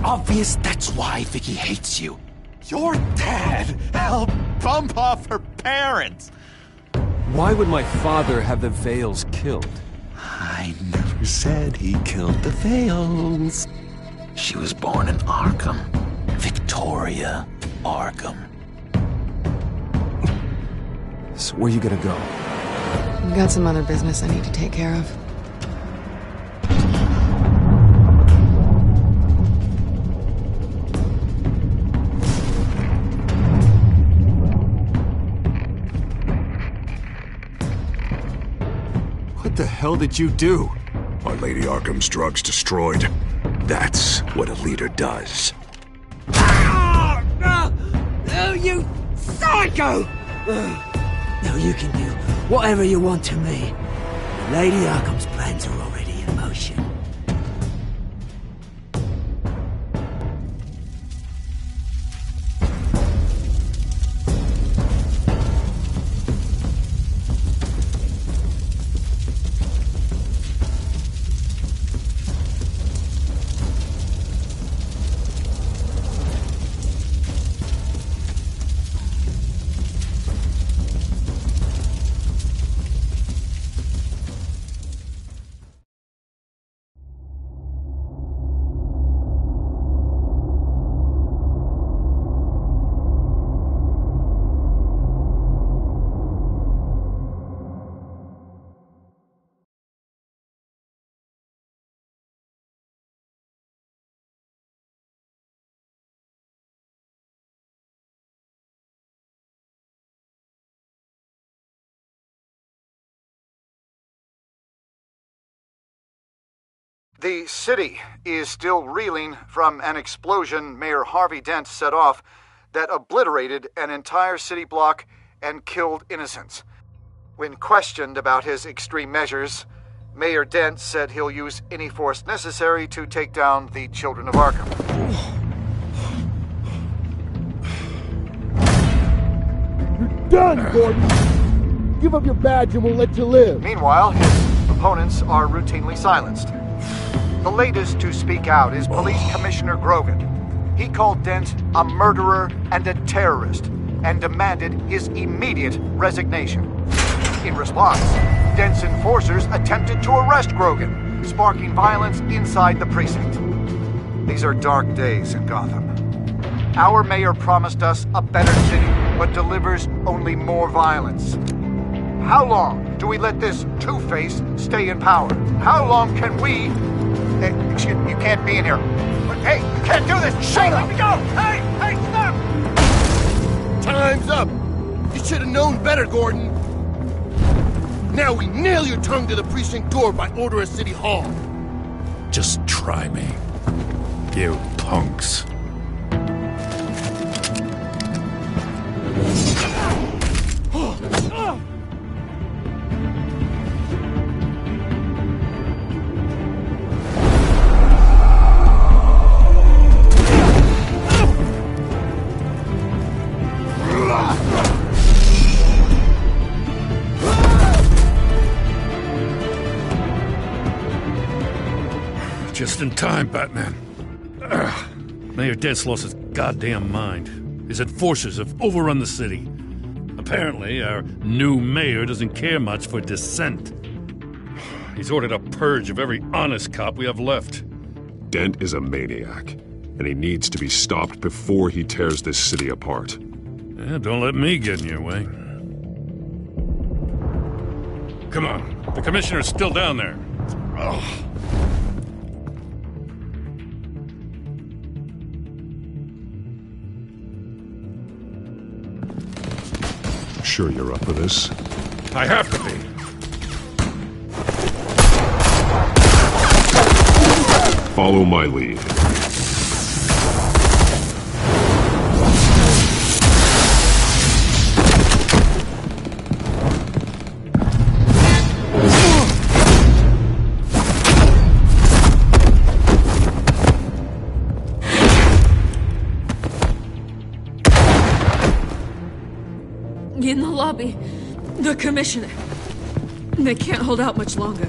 obvious that's why Vicky hates you. Your dad helped bump off her parents. Why would my father have the Vales killed? I never said he killed the Vales. She was born in Arkham. Victoria Arkham. So where you gonna go? I've got some other business I need to take care of. What the hell did you do? Our Lady Arkham's drugs destroyed. That's what a leader does. No, you psycho! Now you can do whatever you want to me. Lady Arkham's plans are already in motion. The city is still reeling from an explosion Mayor Harvey Dent set off that obliterated an entire city block and killed innocents. When questioned about his extreme measures, Mayor Dent said he'll use any force necessary to take down the Children of Arkham. You're done, Gordon! Give up your badge and we'll let you live. Meanwhile, his opponents are routinely silenced. The latest to speak out is Police Commissioner Grogan. He called Dent a murderer and a terrorist and demanded his immediate resignation. In response, Dent's enforcers attempted to arrest Grogan, sparking violence inside the precinct. These are dark days in Gotham. Our mayor promised us a better city, but delivers only more violence. How long do we let this Two-Face stay in power? How long can we... Excuse me, you can't be in here. Hey, you can't do this! Shut up! Let me go! Hey! Hey, stop! Time's up! You should have known better, Gordon. Now we nail your tongue to the precinct door by order of City Hall. Just try me, you punks. Just in time, Batman. Mayor Dent's lost his goddamn mind. His enforcers have overrun the city. Apparently, our new mayor doesn't care much for dissent. He's ordered a purge of every honest cop we have left. Dent is a maniac, and he needs to be stopped before he tears this city apart. Yeah, don't let me get in your way. Come on, the commissioner's still down there. Ugh. Sure you're up for this? I have to be. Follow my lead. In the lobby, the commissioner. They can't hold out much longer.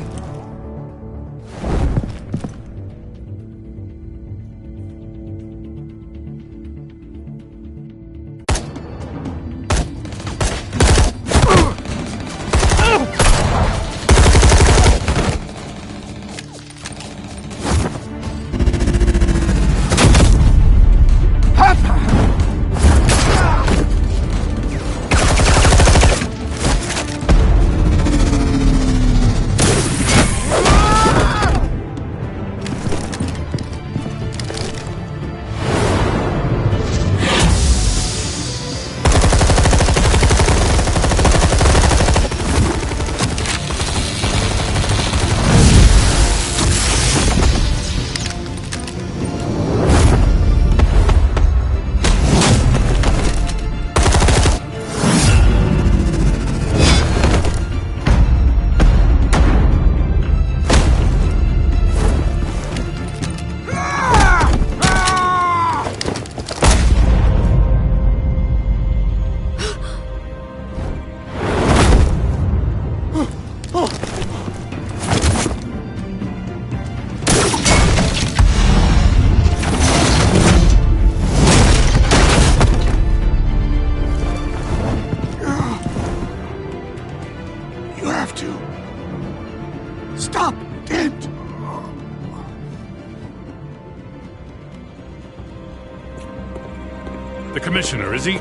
The commissioner, is he?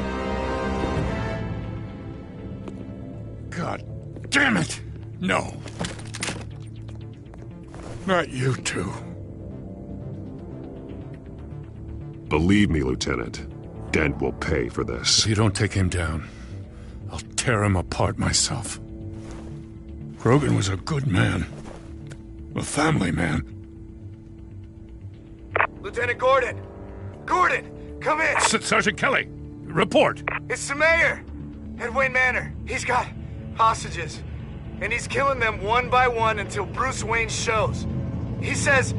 God damn it! No. Not you two. Believe me, Lieutenant, Dent will pay for this. If you don't take him down, I'll tear him apart myself. Grogan was a good man. A family man. Lieutenant Gordon! Gordon! Come in! Sergeant Kelly! Report! It's the mayor! At Wayne Manor. He's got hostages. And he's killing them one by one until Bruce Wayne shows. He says...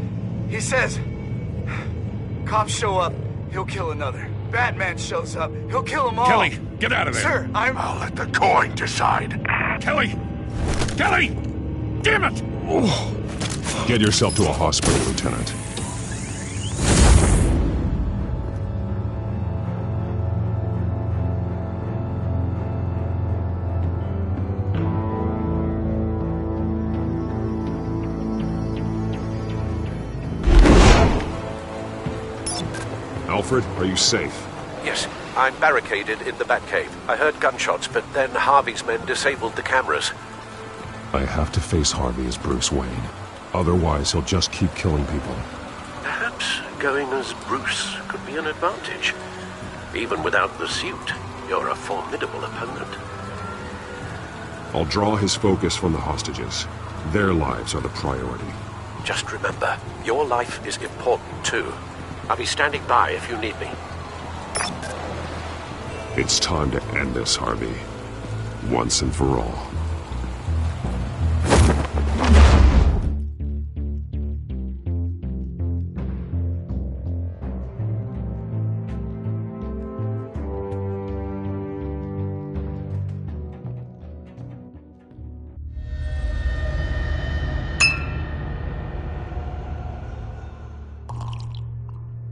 Cops show up, he'll kill another. Batman shows up, he'll kill them all. Kelly, get out of there! Sir, I'll let the coin decide. Kelly! Kelly! Damn it! Get yourself to a hospital, Lieutenant. Alfred, are you safe? Yes, I'm barricaded in the Batcave. I heard gunshots, but then Harvey's men disabled the cameras. I have to face Harvey as Bruce Wayne. Otherwise, he'll just keep killing people. Perhaps going as Bruce could be an advantage. Even without the suit, you're a formidable opponent. I'll draw his focus from the hostages. Their lives are the priority. Just remember, your life is important too. I'll be standing by if you need me. It's time to end this, Harvey. Once and for all.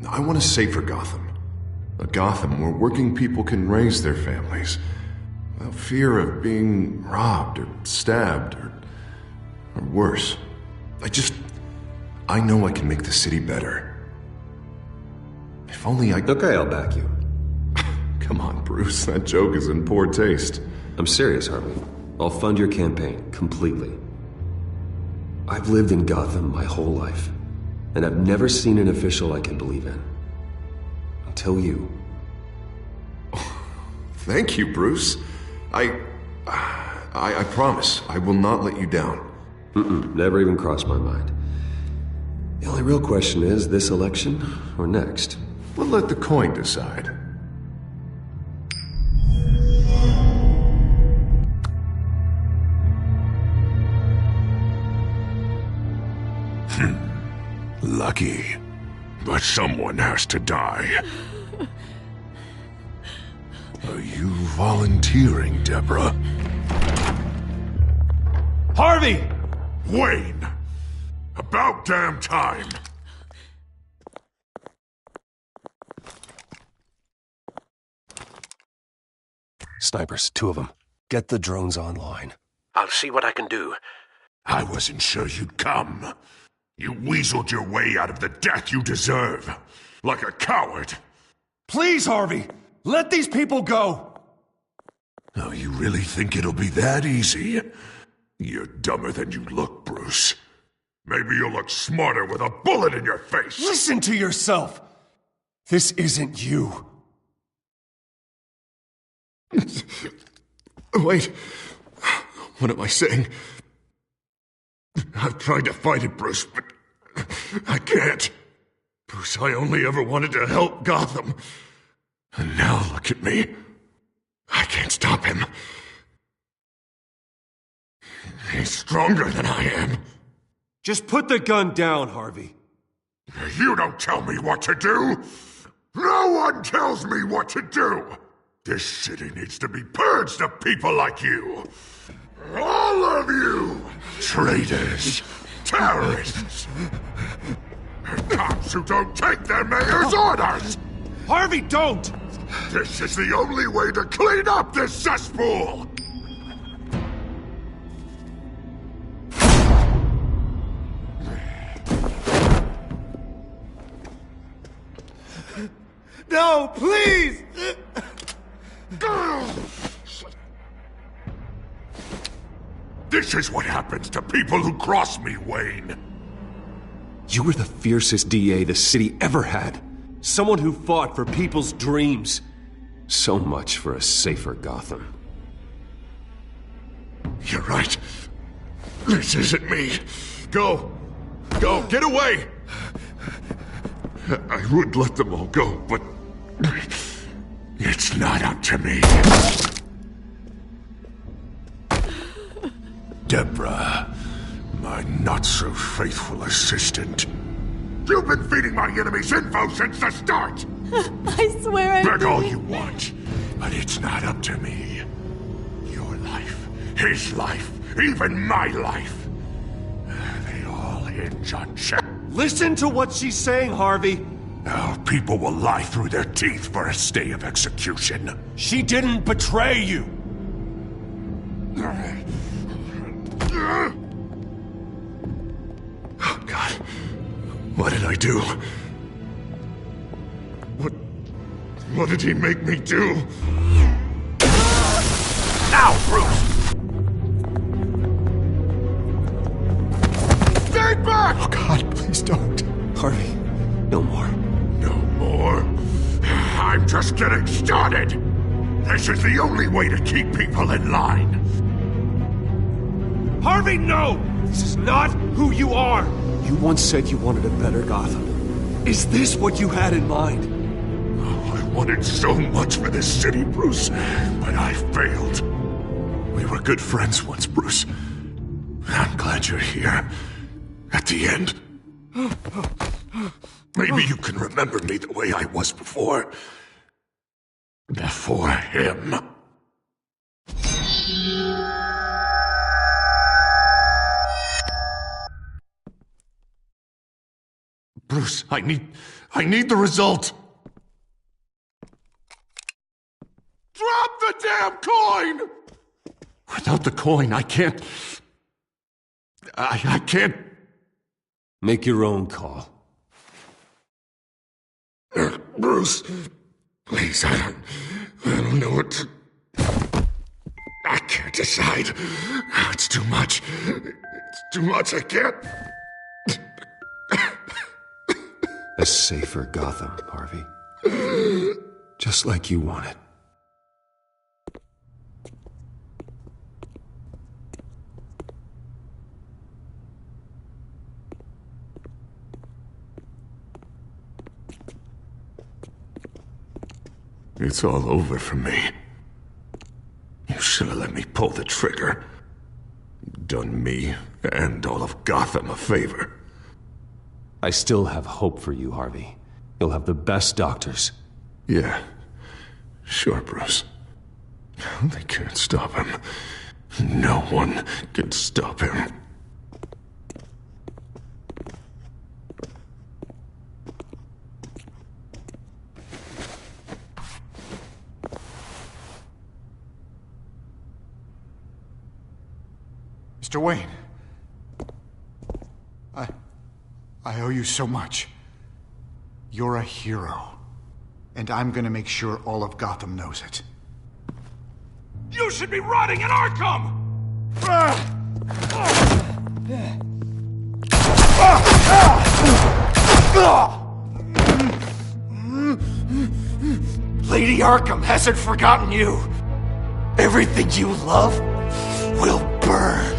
I want a safer Gotham. A Gotham where working people can raise their families without fear of being robbed or stabbed or worse. I know I can make the city better. If only I... Okay, I'll back you. Come on, Bruce. That joke is in poor taste. I'm serious, Harvey. I'll fund your campaign completely. I've lived in Gotham my whole life, and I've never seen an official I can believe in. Until you. Thank you, Bruce. I promise I will not let you down. Never even crossed my mind. The only real question is, this election or next? We'll let the coin decide. Lucky. But someone has to die. Are you volunteering, Deborah? Harvey! Wayne! About damn time! Snipers, 2 of them. Get the drones online. I'll see what I can do. I wasn't sure you'd come. You weaseled your way out of the death you deserve. Like a coward. Please, Harvey! Let these people go! Oh, you really think it'll be that easy? You're dumber than you look, Bruce. Maybe you'll look smarter with a bullet in your face. Listen to yourself! This isn't you. Wait. What am I saying? I've tried to fight it, Bruce, but I can't. Bruce, I only ever wanted to help Gotham. And now look at me. I can't stop him. He's stronger than I am. Just put the gun down, Harvey. You don't tell me what to do. No one tells me what to do. This city needs to be purged of people like you. All of you! Traitors! Terrorists! And cops who don't take their mayor's orders! Harvey, don't! This is the only way to clean up this cesspool! No, please! This is what happens to people who cross me, Wayne. You were the fiercest DA the city ever had. Someone who fought for people's dreams. So much for a safer Gotham. You're right. This isn't me. Go. Go. Get away. I would let them all go, but it's not up to me. Deborah, my not-so-faithful assistant. You've been feeding my enemies info since the start! I swear I Beg all didn't. you want, but it's not up to me. Your life, his life, even my life. They all hinge on Jack. Listen to what she's saying, Harvey. Now, people will lie through their teeth for a stay of execution. She didn't betray you. Oh, God. What did I do? What did he make me do? Now, Bruce! Stay back! Oh, God, please don't. Harvey, no more. No more? I'm just getting started! This is the only way to keep people in line. Harvey, no! This is not who you are! You once said you wanted a better Gotham. Is this what you had in mind? Oh, I wanted so much for this city, Bruce, but I failed. We were good friends once, Bruce. I'm glad you're here. At the end. Maybe you can remember me the way I was before. Before him. Bruce, I need the result. Drop the damn coin! Without the coin, I can't... I can't... Make your own call. Bruce, please, I don't know what to... I can't decide. It's too much. It's too much, I can't... A safer Gotham, Harvey. Just like you wanted. It's all over for me. You should have let me pull the trigger. Done me and all of Gotham a favor. I still have hope for you, Harvey. You'll have the best doctors. Yeah, sure, Bruce. They can't stop him. No one can stop him. Mr. Wayne. I owe you so much. You're a hero. And I'm gonna make sure all of Gotham knows it. You should be rotting in Arkham! Lady Arkham hasn't forgotten you. Everything you love will burn.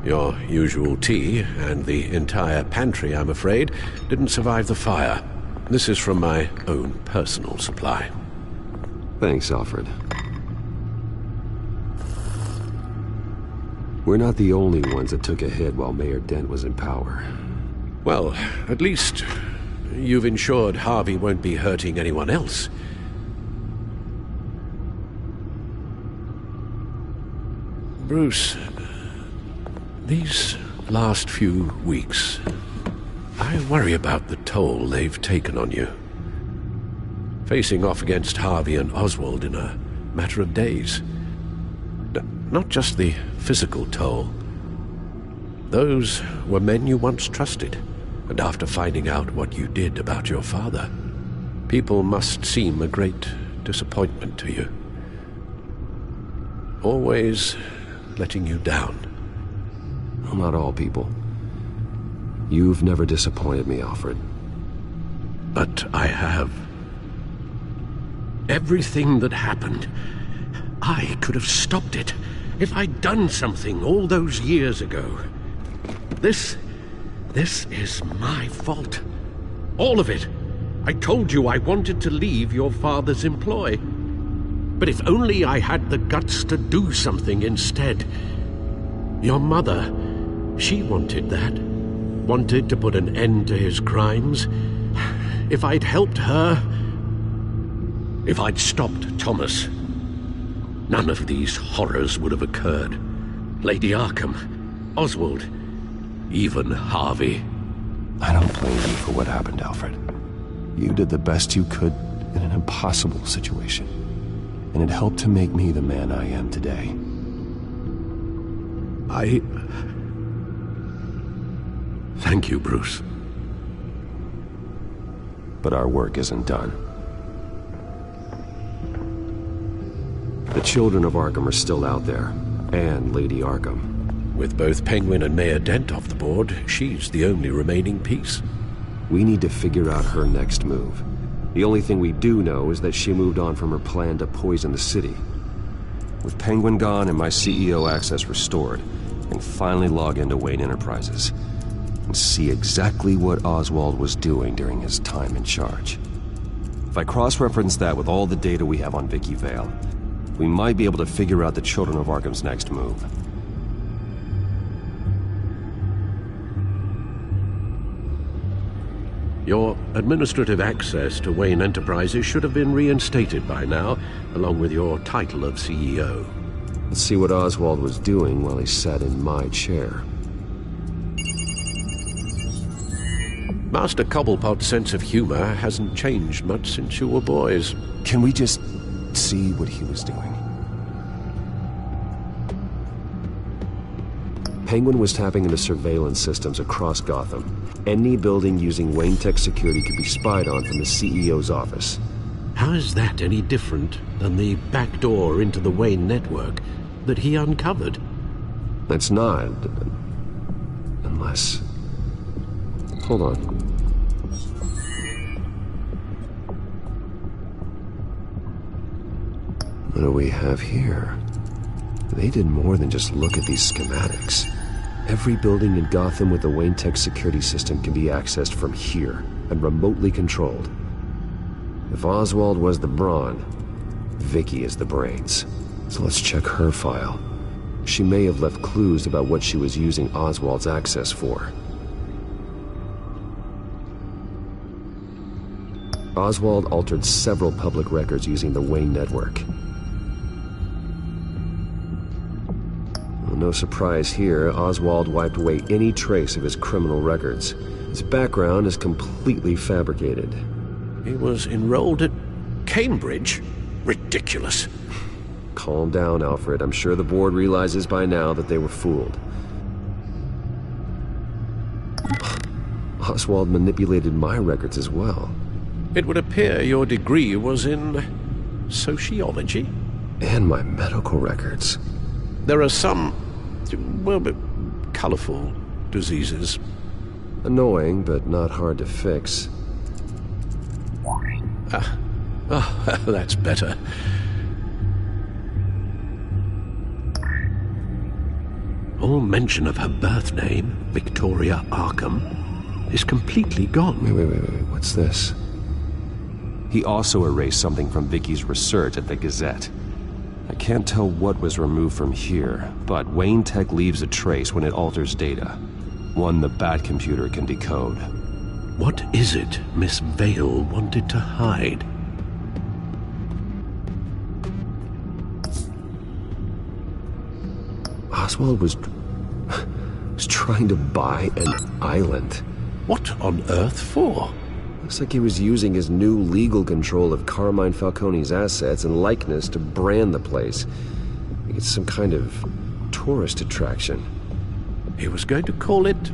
Your usual tea and the entire pantry, I'm afraid, didn't survive the fire. This is from my own personal supply. Thanks, Alfred. We're not the only ones that took a hit while Mayor Dent was in power. Well, at least you've ensured Harvey won't be hurting anyone else. Bruce, these last few weeks, I worry about the toll they've taken on you. Facing off against Harvey and Oswald in a matter of days. Not just the physical toll. Those were men you once trusted, and after finding out what you did about your father, people must seem a great disappointment to you. Always letting you down. Well, not all people. You've never disappointed me, Alfred. But I have. Everything that happened, I could have stopped it if I'd done something all those years ago. This is my fault. All of it. I told you I wanted to leave your father's employ. But if only I had the guts to do something instead. Your mother, she wanted that. Wanted to put an end to his crimes. If I'd helped her, if I'd stopped Thomas, none of these horrors would have occurred. Lady Arkham, Oswald, even Harvey. I don't blame you for what happened, Alfred. You did the best you could in an impossible situation, and it helped to make me the man I am today. Thank you, Bruce. But our work isn't done. The children of Arkham are still out there, and Lady Arkham. With both Penguin and Mayor Dent off the board, she's the only remaining piece. We need to figure out her next move. The only thing we do know is that she moved on from her plan to poison the city. With Penguin gone and my CEO access restored, I can finally log into Wayne Enterprises and see exactly what Oswald was doing during his time in charge. If I cross-reference that with all the data we have on Vicky Vale, we might be able to figure out the Children of Arkham's next move. Your administrative access to Wayne Enterprises should have been reinstated by now, along with your title of CEO. Let's see what Oswald was doing while he sat in my chair. Master Cobblepot's sense of humor hasn't changed much since you were boys. Can we just see what he was doing? Penguin was tapping into surveillance systems across Gotham. Any building using Wayne Tech security could be spied on from the CEO's office. How is that any different than the back door into the Wayne network that he uncovered? It's not. Unless... Hold on. What do we have here? They did more than just look at these schematics. Every building in Gotham with the Wayne Tech security system can be accessed from here and remotely controlled. If Oswald was the brawn, Vicky is the brains. So let's check her file. She may have left clues about what she was using Oswald's access for. Oswald altered several public records using the Wayne network. No surprise here, Oswald wiped away any trace of his criminal records. His background is completely fabricated. He was enrolled at Cambridge? Ridiculous. Calm down, Alfred. I'm sure the board realizes by now that they were fooled. Oswald manipulated my records as well. It would appear your degree was in sociology? And my medical records. There are some, well, colorful diseases. Annoying, but not hard to fix. That's better. All mention of her birth name, Victoria Arkham, is completely gone. Wait, what's this? He also erased something from Vicky's research at the Gazette. I can't tell what was removed from here, but Wayne Tech leaves a trace when it alters data. One the Bat computer can decode. What is it Miss Vale wanted to hide? Oswald was trying to buy an island. What on earth for? Looks like he was using his new legal control of Carmine Falcone's assets and likeness to brand the place. It's some kind of tourist attraction. He was going to call it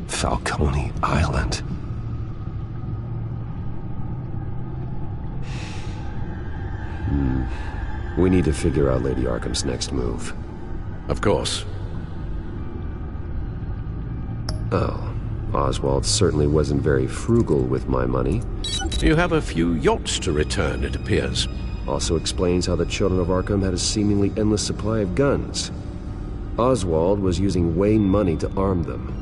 Falcone Island. We need to figure out Lady Arkham's next move. Of course. Oh, Oswald certainly wasn't very frugal with my money. You have a few yachts to return, it appears. Also explains how the children of Arkham had a seemingly endless supply of guns. Oswald was using Wayne money to arm them.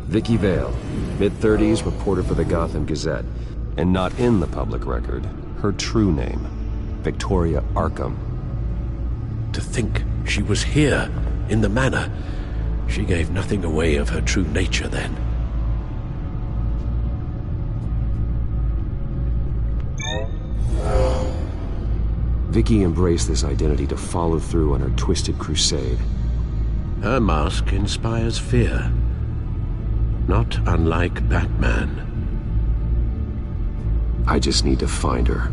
Vicky Vale, mid-30s, reporter for the Gotham Gazette, and not in the public record, her true name, Victoria Arkham. To think she was here, in the manor. She gave nothing away of her true nature then. Vicky embraced this identity to follow through on her twisted crusade. Her mask inspires fear. Not unlike Batman. I just need to find her.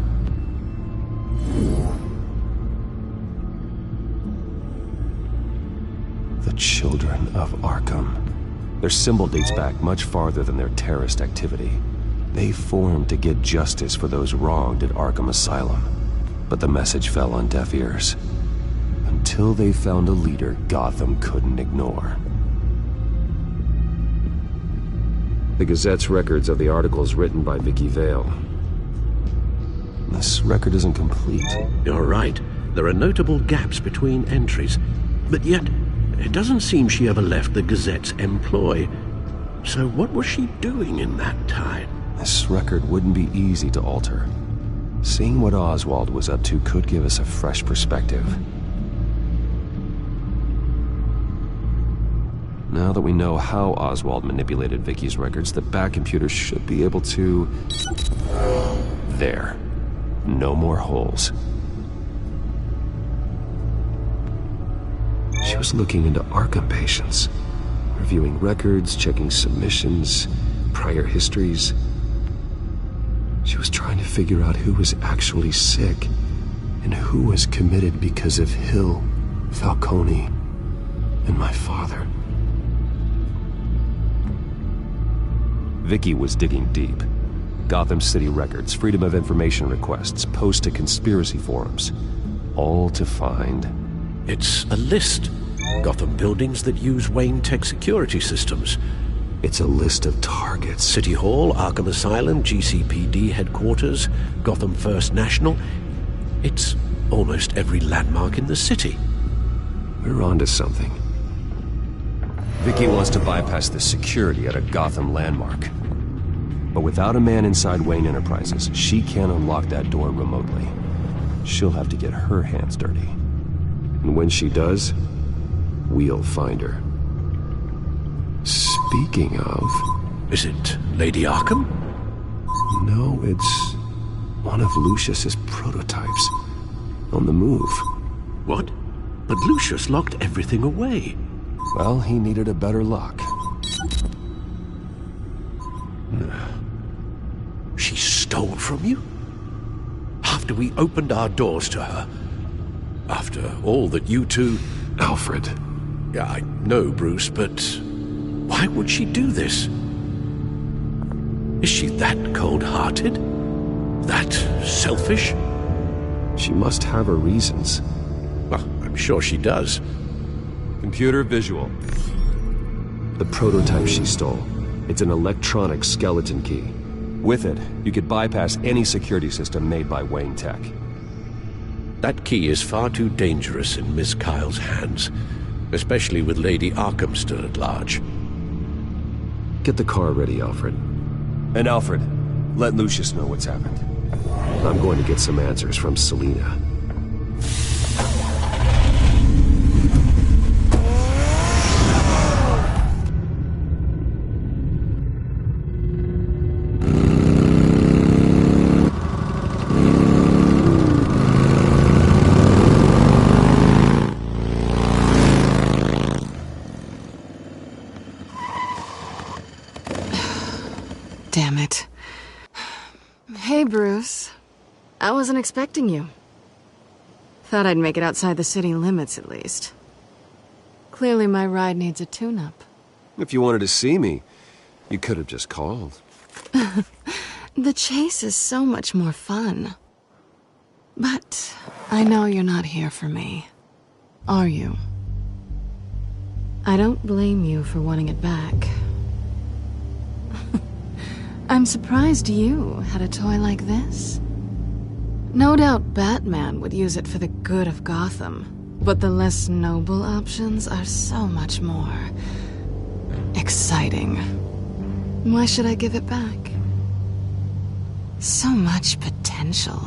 The Children of Arkham. Their symbol dates back much farther than their terrorist activity. They formed to get justice for those wronged at Arkham Asylum. But the message fell on deaf ears. Until they found a leader Gotham couldn't ignore. The Gazette's records of the articles written by Vicky Vale. This record isn't complete. You're right. There are notable gaps between entries. But yet, it doesn't seem she ever left the Gazette's employ. So what was she doing in that time? This record wouldn't be easy to alter. Seeing what Oswald was up to could give us a fresh perspective. Now that we know how Oswald manipulated Vicky's records, the Bat computer should be able to... There. No more holes. She was looking into Arkham patients, reviewing records, checking submissions, prior histories. She was trying to figure out who was actually sick and who was committed because of Hill, Falcone, and my father. Vicky was digging deep. Gotham City records, Freedom of Information requests, posts to conspiracy forums. All to find... It's a list. Gotham buildings that use Wayne Tech security systems. It's a list of targets. City Hall, Arkham Asylum, GCPD headquarters, Gotham First National. It's almost every landmark in the city. We're onto something. Vicky wants to bypass the security at a Gotham landmark. But without a man inside Wayne Enterprises, she can't unlock that door remotely. She'll have to get her hands dirty. And when she does, we'll find her. Speaking of... Is it Lady Arkham? No, it's one of Lucius's prototypes. On the move. What? But Lucius locked everything away. Well, he needed a better lock. She stole from you? After we opened our doors to her? After all that you two... Alfred. Yeah, I know, Bruce, but... why would she do this? Is she that cold-hearted? That selfish? She must have her reasons. Well, I'm sure she does. Computer visual. The prototype she stole. It's an electronic skeleton key. With it, you could bypass any security system made by Wayne Tech. That key is far too dangerous in Miss Kyle's hands, especially with Lady Arkham still at large. Get the car ready, Alfred. And Alfred, let Lucius know what's happened. I'm going to get some answers from Selina. Damn it. Hey, Bruce. I wasn't expecting you. Thought I'd make it outside the city limits, at least. Clearly my ride needs a tune-up. If you wanted to see me, you could have just called. The chase is so much more fun. But I know you're not here for me. Are you? I don't blame you for wanting it back. I'm surprised you had a toy like this. No doubt Batman would use it for the good of Gotham, but the less noble options are so much more exciting. Why should I give it back? So much potential.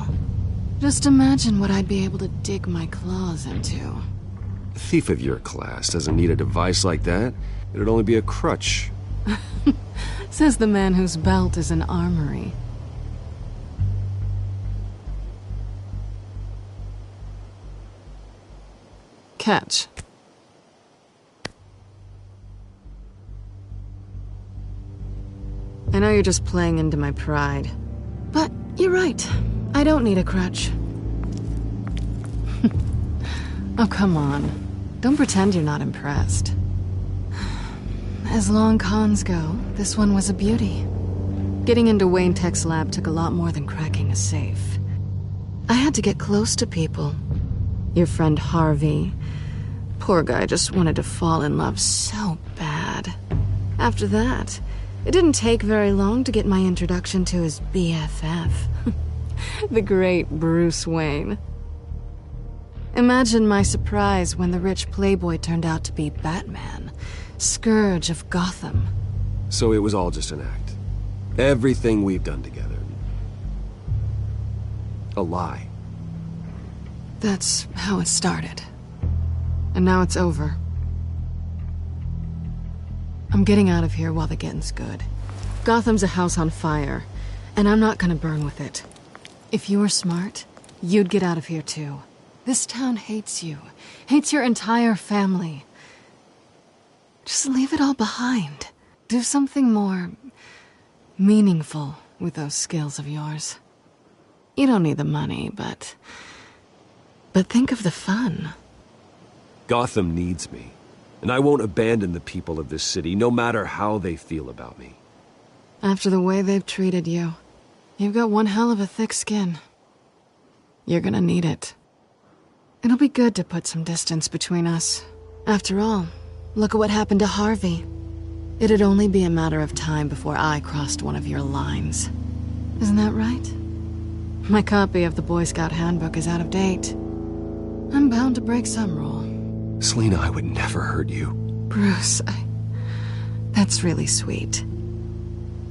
Just imagine what I'd be able to dig my claws into. A thief of your class doesn't need a device like that. It'd only be a crutch. Says the man whose belt is an armory. Catch. I know you're just playing into my pride, but you're right. I don't need a crutch. Oh, come on. Don't pretend you're not impressed. As long cons go, this one was a beauty. Getting into Wayne Tech's lab took a lot more than cracking a safe. I had to get close to people. Your friend Harvey. Poor guy just wanted to fall in love so bad. After that, it didn't take very long to get my introduction to his BFF. The great Bruce Wayne. Imagine my surprise when the rich playboy turned out to be Batman. Scourge of Gotham. So it was all just an act. Everything we've done together. A lie. That's how it started. And now it's over. I'm getting out of here while the getting's good. Gotham's a house on fire, and I'm not gonna burn with it. If you were smart, you'd get out of here too. This town hates you. Hates your entire family. Just leave it all behind. Do something more meaningful with those skills of yours. You don't need the money, but think of the fun. Gotham needs me, and I won't abandon the people of this city, no matter how they feel about me. After the way they've treated you, you've got one hell of a thick skin. You're gonna need it. It'll be good to put some distance between us. After all, look at what happened to Harvey. It'd only be a matter of time before I crossed one of your lines. Isn't that right? My copy of the Boy Scout Handbook is out of date. I'm bound to break some rule. Selina, I would never hurt you. Bruce, that's really sweet.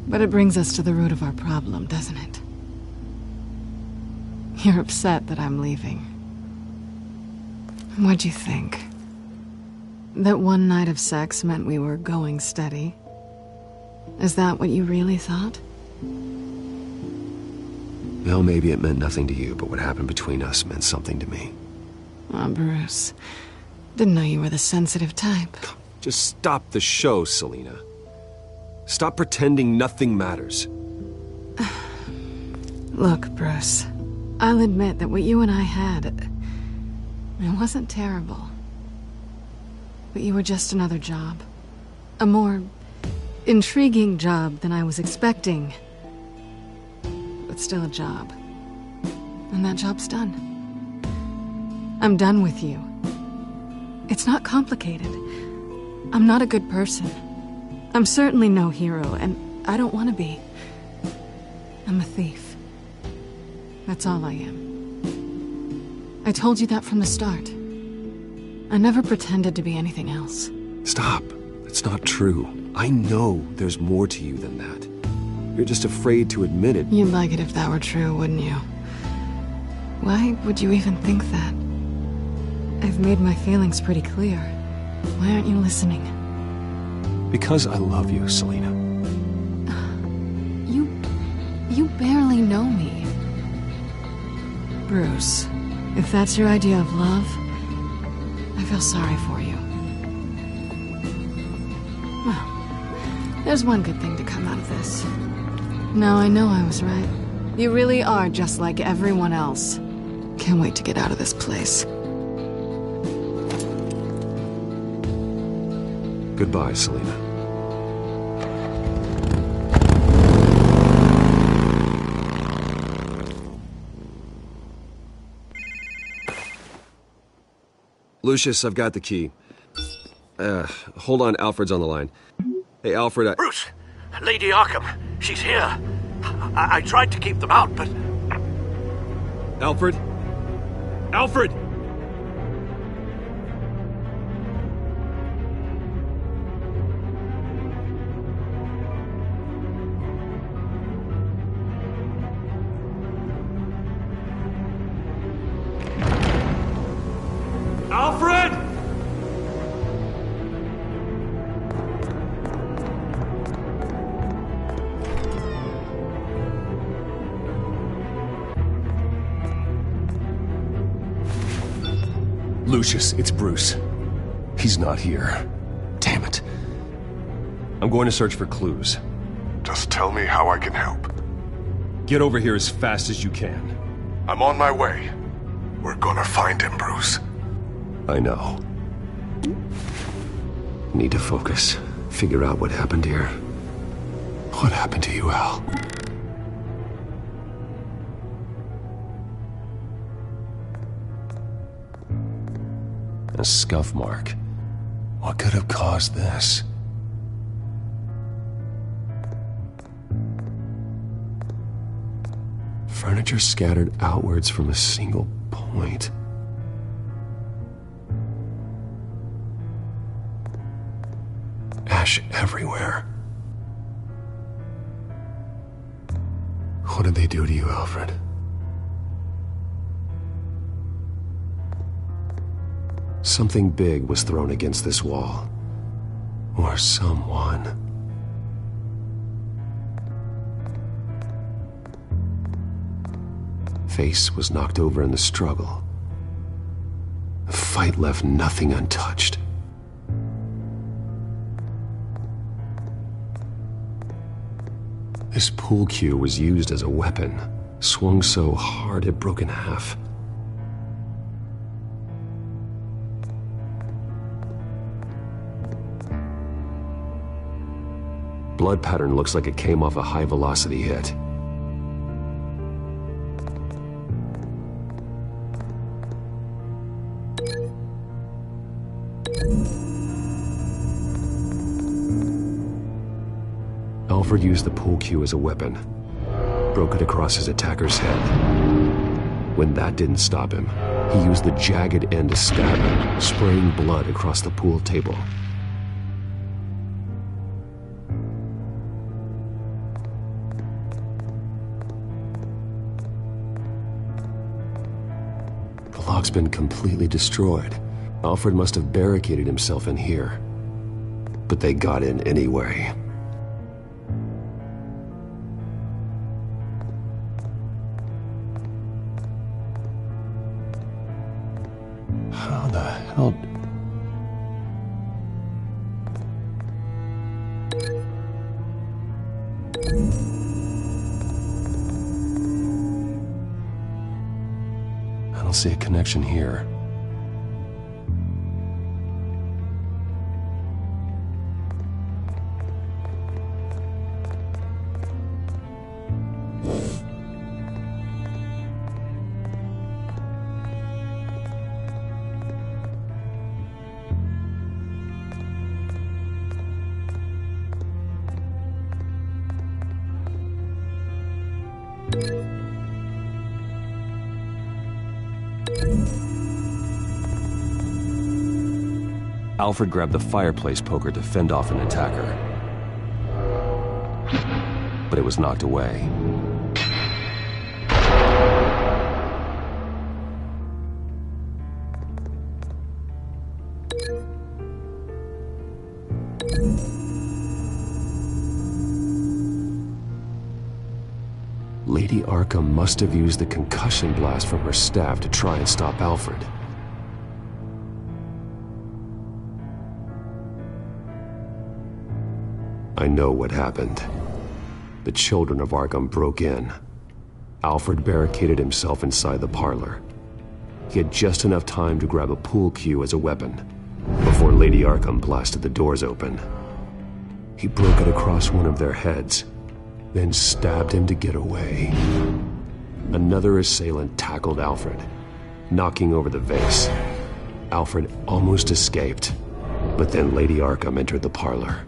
But it brings us to the root of our problem, doesn't it? You're upset that I'm leaving. What'd you think? That one night of sex meant we were going steady? Is that what you really thought? Well, maybe it meant nothing to you, but what happened between us meant something to me. Oh, Bruce. Didn't know you were the sensitive type. Just stop the show, Selina. Stop pretending nothing matters. Look, Bruce. I'll admit that what you and I had, it wasn't terrible. But you were just another job. A more intriguing job than I was expecting. But still a job. And that job's done. I'm done with you. It's not complicated. I'm not a good person. I'm certainly no hero, and I don't want to be. I'm a thief. That's all I am. I told you that from the start. I never pretended to be anything else. Stop. It's not true. I know there's more to you than that. You're just afraid to admit it. You'd like it if that were true, wouldn't you? Why would you even think that? I've made my feelings pretty clear. Why aren't you listening? Because I love you, Selina. You barely know me. Bruce, if that's your idea of love, I feel sorry for you. Well, there's one good thing to come out of this. Now I know I was right. You really are just like everyone else. Can't wait to get out of this place. Goodbye, Selina. Lucius, I've got the key. Hold on, Alfred's on the line. Hey, Alfred, Bruce! Lady Arkham, she's here. I tried to keep them out, but... Alfred? Alfred! Alfred! Lucius, it's Bruce. He's not here. Damn it. I'm going to search for clues. Just tell me how I can help. Get over here as fast as you can. I'm on my way. We're gonna find him, Bruce. I know. Need to focus. Figure out what happened here. What happened to you, Al? A scuff mark. What could have caused this? Furniture scattered outwards from a single point. Ash everywhere. What did they do to you, Alfred? Something big was thrown against this wall. Or someone. Face was knocked over in the struggle. The fight left nothing untouched. This pool cue was used as a weapon, swung so hard it broke in half. Blood pattern looks like it came off a high-velocity hit. Alfred used the pool cue as a weapon, broke it across his attacker's head. When that didn't stop him, he used the jagged end to stab him, spraying blood across the pool table. The lock's been completely destroyed. Alfred must have barricaded himself in here. But they got in anyway. How the hell... I don't see a connection here. Alfred grabbed the fireplace poker to fend off an attacker. But it was knocked away. Lady Arkham must have used the concussion blast from her staff to try and stop Alfred. I know what happened. The children of Arkham broke in. Alfred barricaded himself inside the parlor. He had just enough time to grab a pool cue as a weapon before Lady Arkham blasted the doors open. He broke it across one of their heads, then stabbed him to get away. Another assailant tackled Alfred, knocking over the vase. Alfred almost escaped, but then Lady Arkham entered the parlor.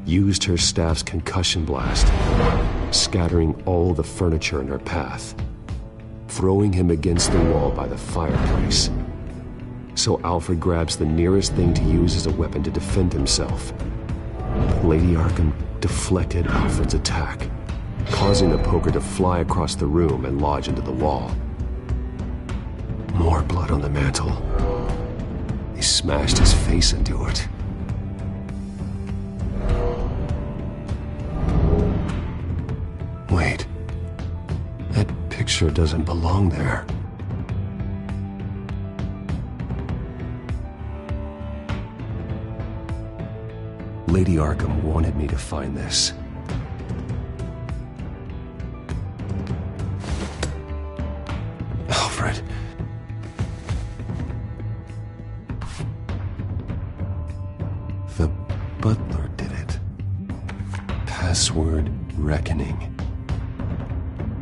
Used her staff's concussion blast, scattering all the furniture in her path, throwing him against the wall by the fireplace. So Alfred grabs the nearest thing to use as a weapon to defend himself. But Lady Arkham deflected Alfred's attack, causing the poker to fly across the room and lodge into the wall. More blood on the mantel. He smashed his face into it. Wait. That picture doesn't belong there. Lady Arkham wanted me to find this. Alfred. The butler did it. Password reckoning.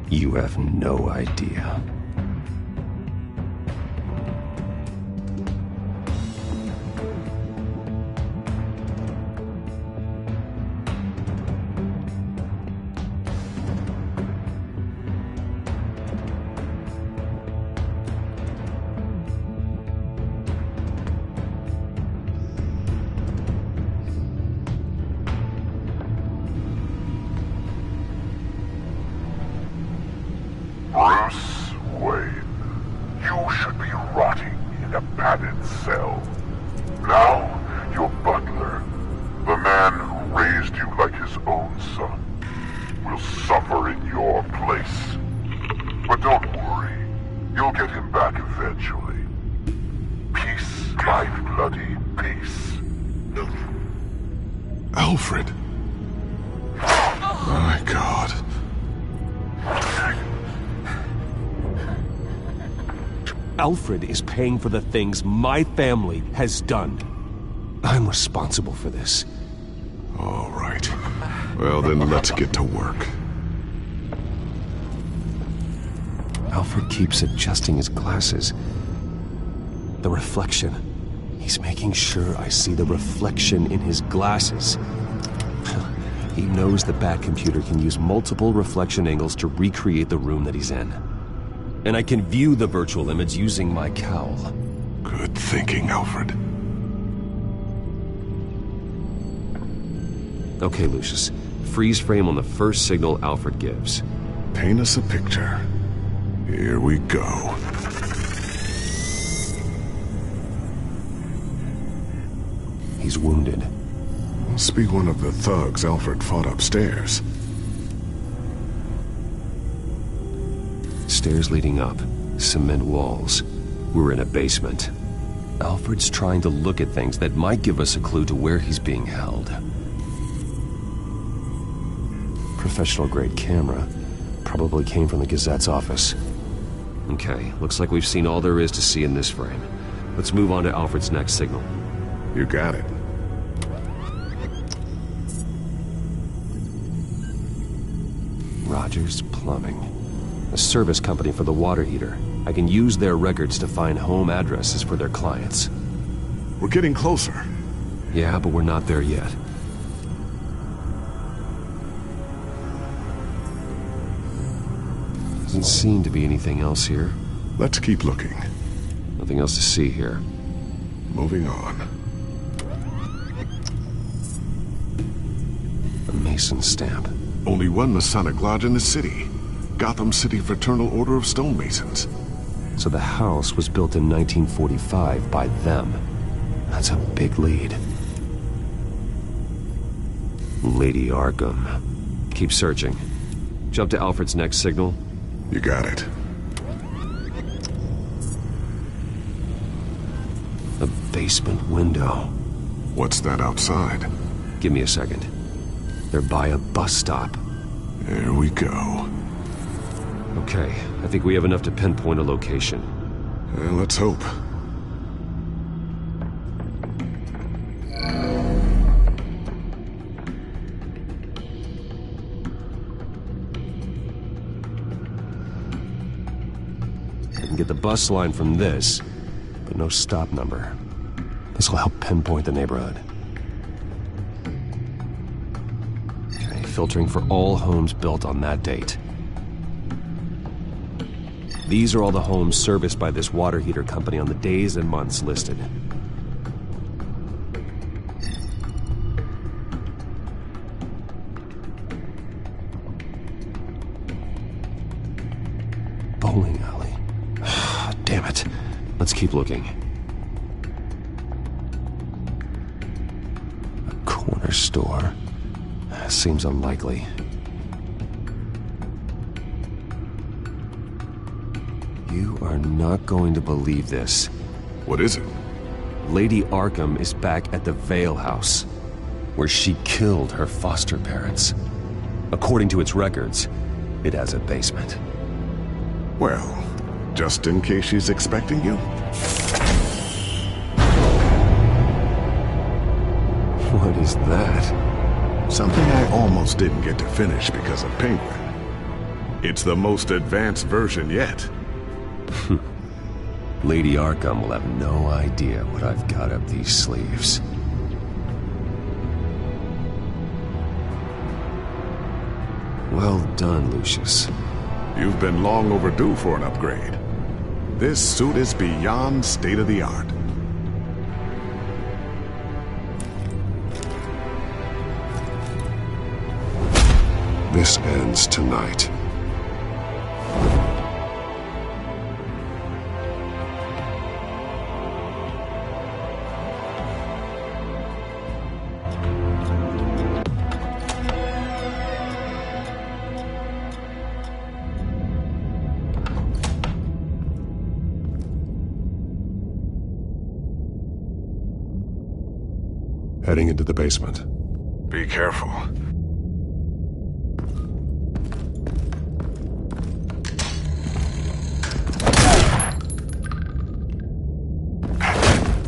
You have no idea. Bruce Wayne, you should be rotting in a padded cell. Now, your butler, the man who raised you like his own son, will suffer in your place. But don't worry, you'll get him back eventually. Peace, my bloody peace. Alfred! My God. Alfred is paying for the things my family has done. I'm responsible for this. All right. Well, then let's get to work. Alfred keeps adjusting his glasses. The reflection. He's making sure I see the reflection in his glasses. He knows the Batcomputer can use multiple reflection angles to recreate the room that he's in. And I can view the virtual image using my cowl. Good thinking, Alfred. Okay, Lucius. Freeze frame on the first signal Alfred gives. Paint us a picture. Here we go. He's wounded. Must be one of the thugs Alfred fought upstairs. Stairs leading up, cement walls. We're in a basement. Alfred's trying to look at things that might give us a clue to where he's being held. Professional-grade camera. Probably came from the Gazette's office. Okay, looks like we've seen all there is to see in this frame. Let's move on to Alfred's next signal. You got it. Rogers Plumbing. A service company for the water heater. I can use their records to find home addresses for their clients. We're getting closer. Yeah, but we're not there yet. Doesn't seem to be anything else here. Let's keep looking. Nothing else to see here. Moving on. A Mason stamp. Only one Masonic lodge in the city. Gotham City Fraternal Order of Stonemasons. So the house was built in 1945 by them. That's a big lead. Lady Arkham. Keep searching. Jump to Alfred's next signal. You got it. A basement window. What's that outside? Give me a second. They're by a bus stop. There we go. Okay, I think we have enough to pinpoint a location. Let's hope. I can get the bus line from this, but no stop number. This will help pinpoint the neighborhood. Okay, filtering for all homes built on that date. These are all the homes serviced by this water heater company on the days and months listed. Bowling alley. Damn it. Let's keep looking. A corner store. Seems unlikely. You are not going to believe this. What is it? Lady Arkham is back at the Vale House, where she killed her foster parents. According to its records, it has a basement. Well, just in case she's expecting you? What is that? Something I almost didn't get to finish because of Penguin. It's the most advanced version yet. Lady Arkham will have no idea what I've got up these sleeves. Well done, Lucius. You've been long overdue for an upgrade. This suit is beyond state-of-the-art. This ends tonight. Heading into the basement. Be careful.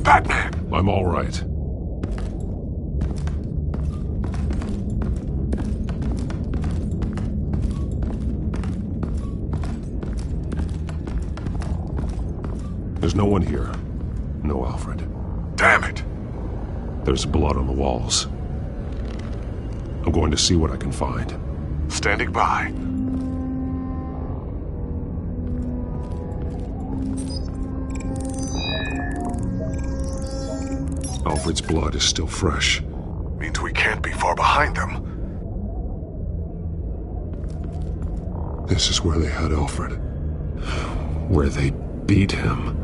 Batman! I'm all right. There's no one here. No Alfred. Damn it! There's blood on the walls. I'm going to see what I can find. Standing by. Alfred's blood is still fresh. Means we can't be far behind them. This is where they had Alfred. Where they beat him.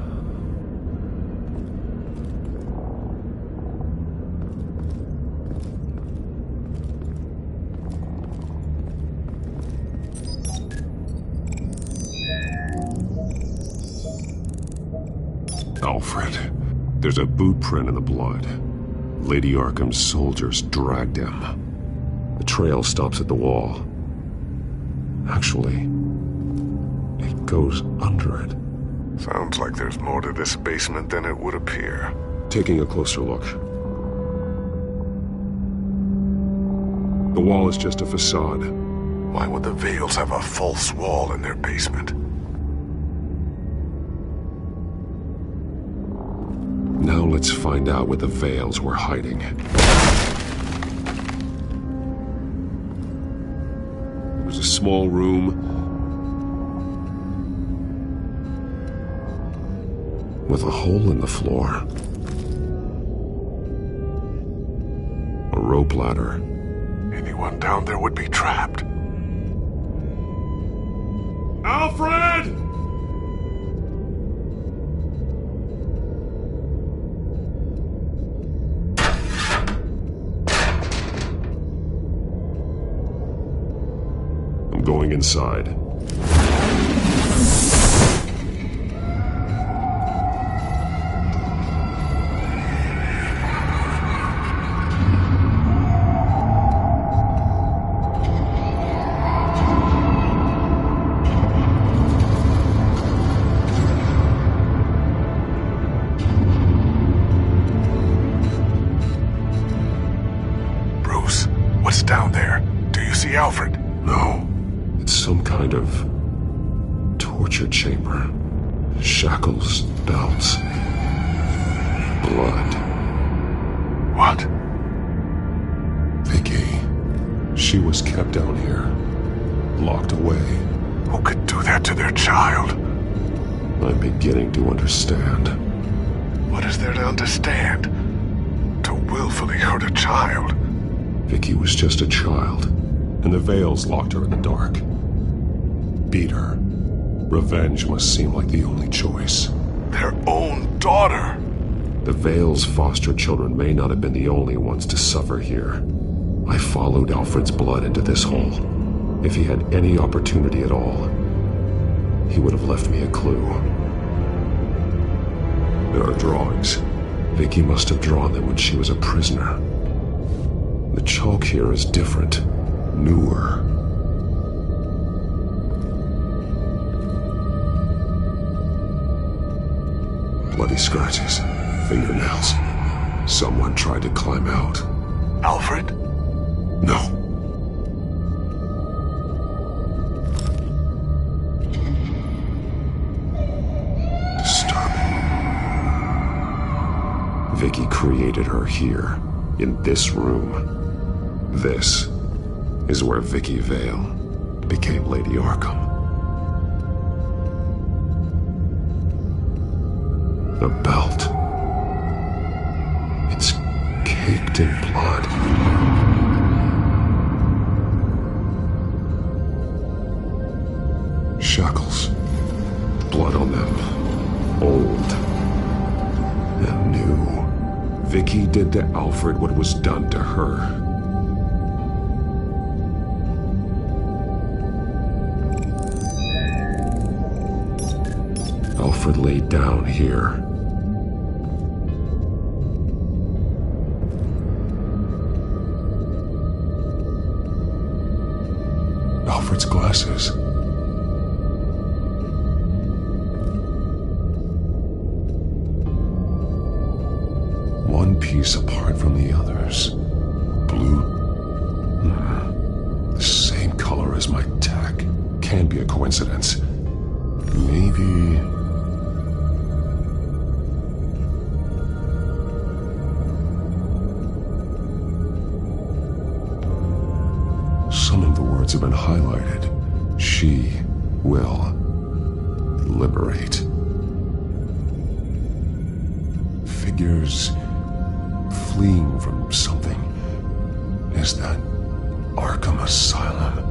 Alfred. There's a boot print in the blood. Lady Arkham's soldiers dragged him. The trail stops at the wall. Actually, it goes under it. Sounds like there's more to this basement than it would appear. Taking a closer look. The wall is just a facade. Why would the Vales have a false wall in their basement? Now let's find out where the Vales were hiding. It was a small room. with a hole in the floor. A rope ladder. Anyone down there would be trapped. Alfred! I'm going inside. What's down there? Do you see Alfred? No. It's some kind of torture chamber. Shackles, belts, blood. What? Vicky. She was kept down here, locked away. Who could do that to their child? I'm beginning to understand. What is there to understand? To willfully hurt a child? Vicky was just a child, and the Veils locked her in the dark. Beat her. Revenge must seem like the only choice. Their own daughter! The Veils' foster children may not have been the only ones to suffer here. I followed Alfred's blood into this hole. If he had any opportunity at all, he would have left me a clue. There are drawings. Vicky must have drawn them when she was a prisoner. The chalk here is different, newer. Bloody scratches, fingernails. Someone tried to climb out. Alfred? No. Disturbing. Vicky created her here, in this room. This is where Vicky Vale became Lady Arkham. The belt. It's caked in blood. Shackles. Blood on them. Old. And new. Vicky did to Alfred what was done to her. Alfred laid down here. Alfred's glasses. One piece apart from the others. Blue. The same color as my tech. Can't be a coincidence. Maybe... Some of the words have been highlighted. She will liberate. Figures fleeing from something. Is that Arkham Asylum?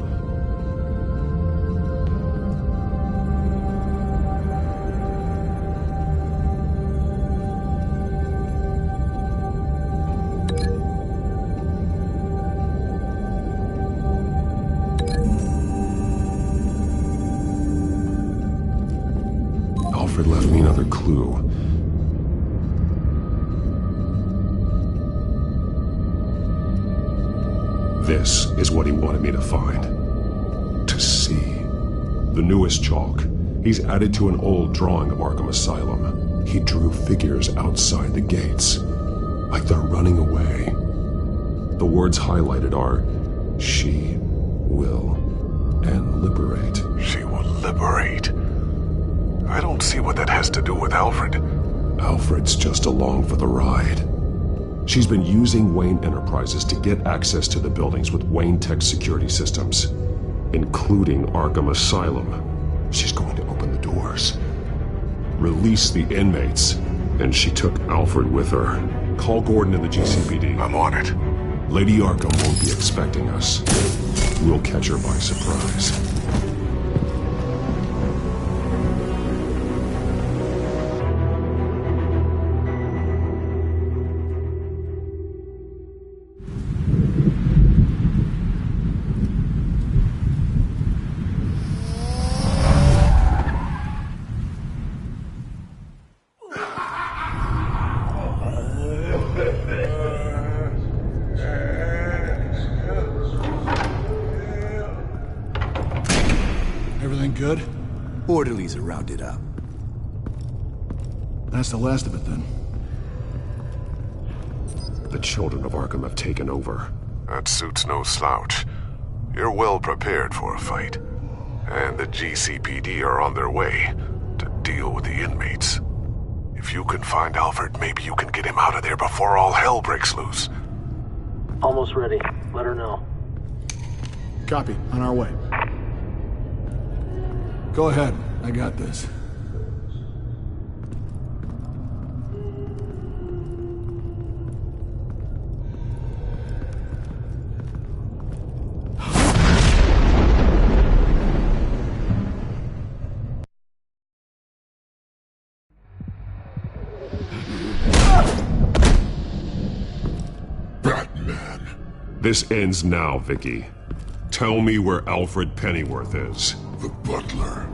Alfred left me another clue. This is what he wanted me to find. To see. The newest chalk. He's added to an old drawing of Arkham Asylum. He drew figures outside the gates. Like they're running away. The words highlighted are, she will and liberate. She will liberate? I don't see what that has to do with Alfred. Alfred's just along for the ride. She's been using Wayne Enterprises to get access to the buildings with Wayne Tech security systems, including Arkham Asylum. She's going to open the doors. release the inmates, and she took Alfred with her. Call Gordon and the GCPD. I'm on it. Lady Arkham won't be expecting us. We'll catch her by surprise. Everything good? Orderlies are rounded up. That's the last of it, then. The children of Arkham have taken over. That suit's no slouch. You're well prepared for a fight. And the GCPD are on their way to deal with the inmates. If you can find Alfred, maybe you can get him out of there before all hell breaks loose. Almost ready. Let her know. Copy. On our way. Go ahead. I got this. Batman. This ends now, Vicky. Tell me where Alfred Pennyworth is. The butler.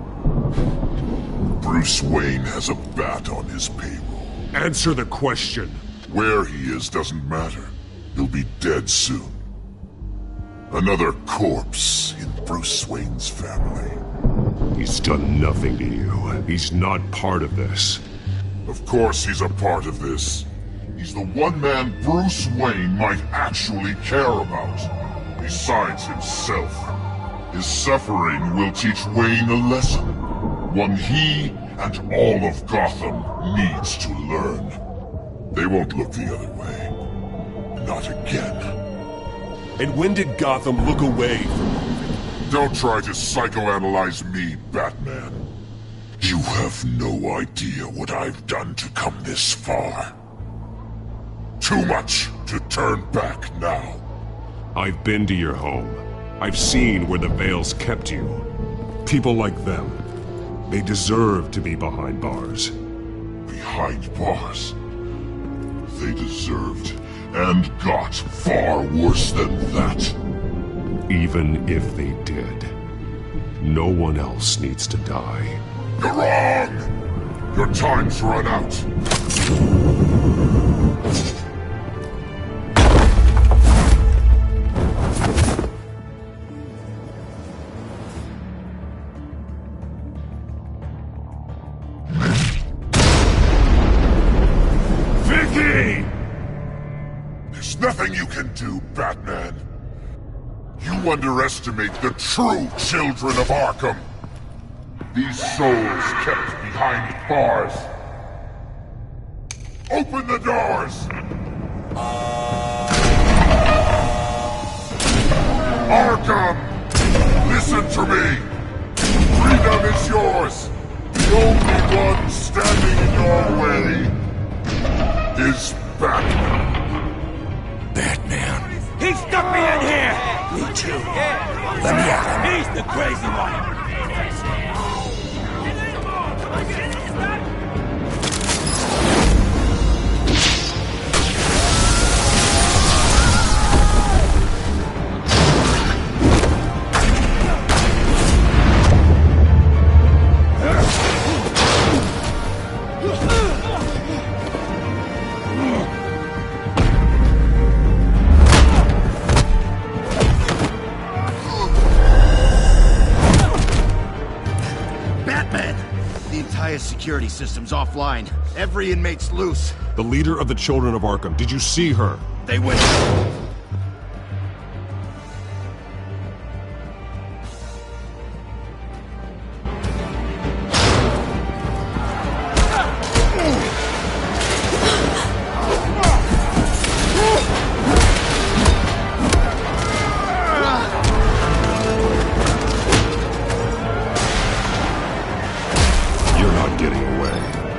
Bruce Wayne has a bat on his payroll. Answer the question. Where he is doesn't matter. He'll be dead soon. Another corpse in Bruce Wayne's family. He's done nothing to you. He's not part of this. Of course he's a part of this. He's the one man Bruce Wayne might actually care about. Besides himself. His suffering will teach Wayne a lesson. One he and all of Gotham needs to learn. They won't look the other way. Not again. And when did Gotham look away from... Don't try to psychoanalyze me, Batman. You have no idea what I've done to come this far. Too much to turn back now. I've been to your home. I've seen where the Veils kept you. People like them. They deserve to be behind bars. Behind bars? They deserved and got far worse than that. Even if they did, no one else needs to die. You're wrong! Your time's run out. There's nothing you can do, Batman. You underestimate the true children of Arkham. These souls kept behind bars. Open the doors! Arkham! Listen to me! Freedom is yours! The only one standing in your way is Batman. Batman. He stuck me in here! Me too. Let me at him. He's the crazy one. Security system's offline. Every inmate's loose. The leader of the Children of Arkham, did you see her? They went... Getting away.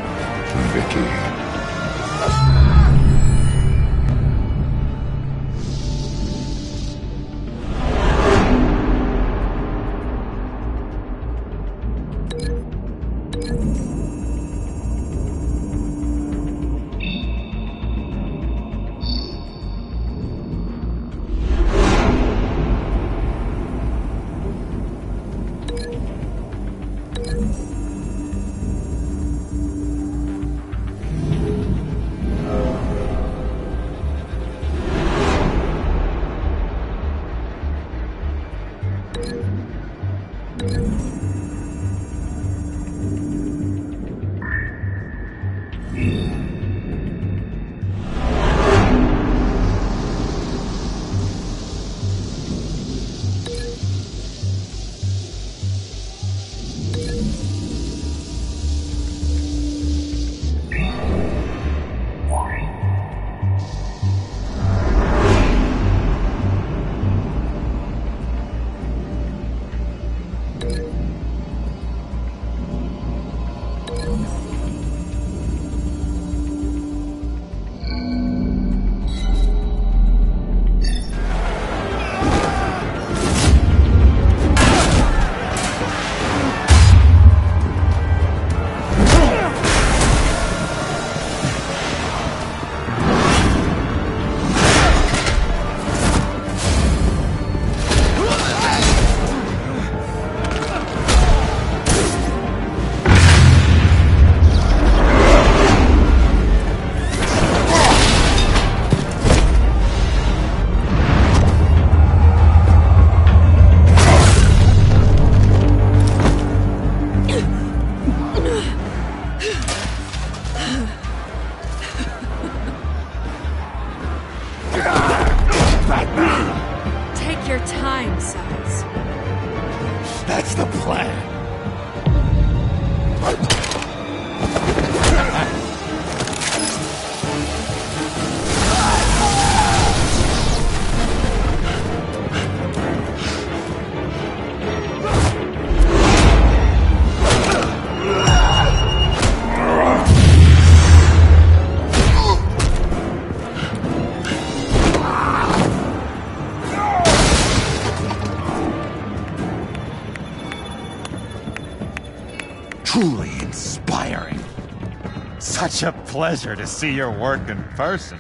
your time, sons. That's the plan. Truly inspiring. Such a pleasure to see your work in person.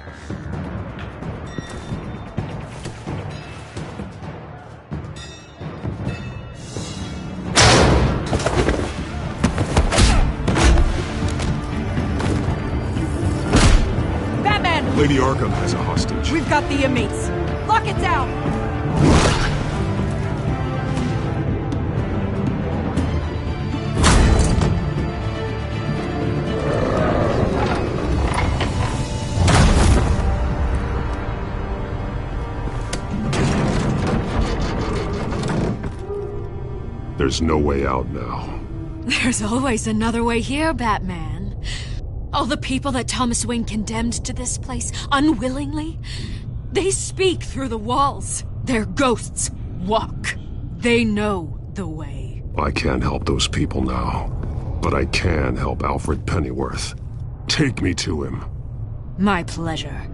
Batman! Lady Arkham has a hostage. We've got the inmates. Lock it down! There's no way out now. There's always another way here, Batman. All the people that Thomas Wayne condemned to this place unwillingly, they speak through the walls. Their ghosts walk. They know the way. I can't help those people now, but I can help Alfred Pennyworth. Take me to him. My pleasure.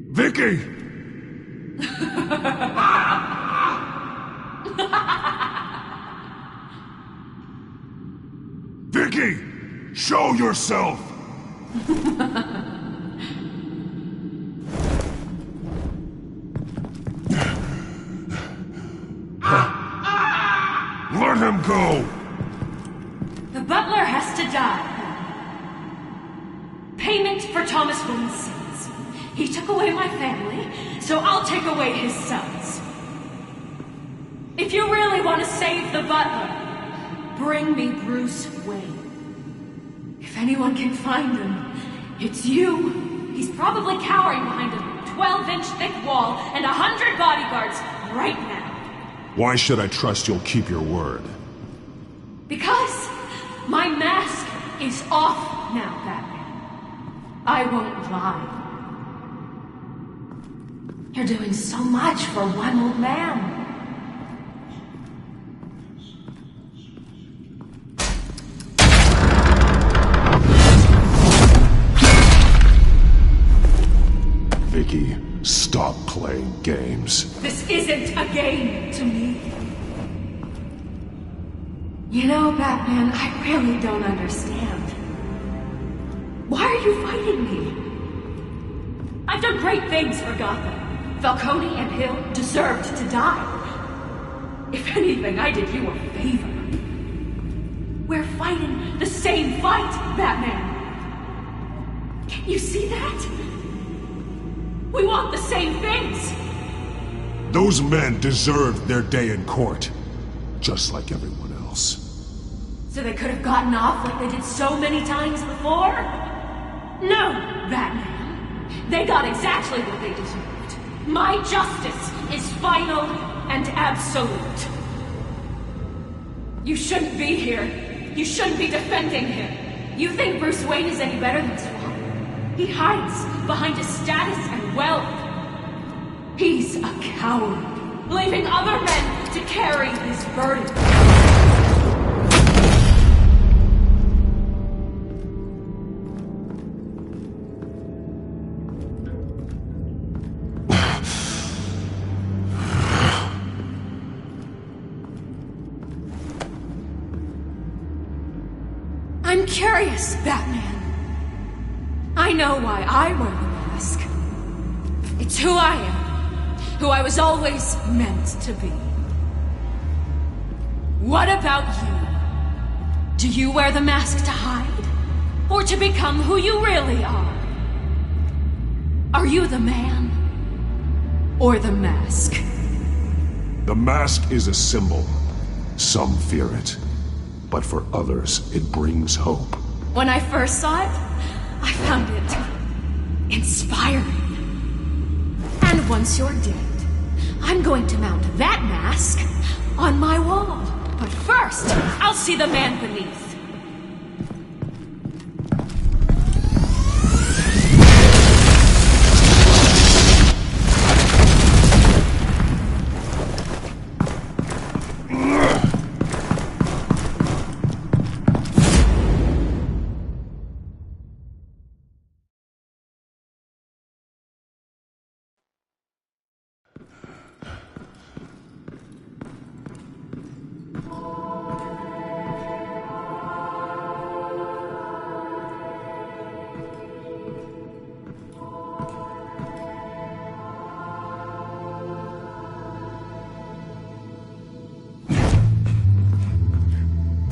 Vicky! Vicky! Show yourself! Let him go! The butler has to die. Payment for Thomas Wayne's sins. He took away my family, so I'll take away his sons. If you really want to save the butler, bring me Bruce Wayne. If anyone can find him, it's you. He's probably cowering behind a 12-inch thick wall and 100 bodyguards right now. Why should I trust you'll keep your word? Because my mask is off now, Batman. I won't lie. You're doing so much for one old man. Vicky, stop playing games. This isn't a game to me. You know, Batman, I really don't understand. Why are you fighting me? I've done great things for Gotham. Falcone and Hill deserved to die. If anything, I did you a favor. We're fighting the same fight, Batman. Can't you see that? We want the same things. Those men deserved their day in court, just like everyone else. So they could have gotten off like they did so many times before? No, Batman. They got exactly what they deserved. My justice is final and absolute. You shouldn't be here. You shouldn't be defending him. You think Bruce Wayne is any better than Swamp? He hides behind his status and wealth. He's a coward, leaving other men to carry his burden. I'm curious, Batman. I know why I wear the mask. It's who I am. who I was always meant to be. What about you? Do you wear the mask to hide? Or to become who you really are? Are you the man? Or the mask? The mask is a symbol. Some fear it. But for others, it brings hope. When I first saw it, I found it inspiring. And once you're dead, I'm going to mount that mask on my wall. But first, I'll see the man beneath.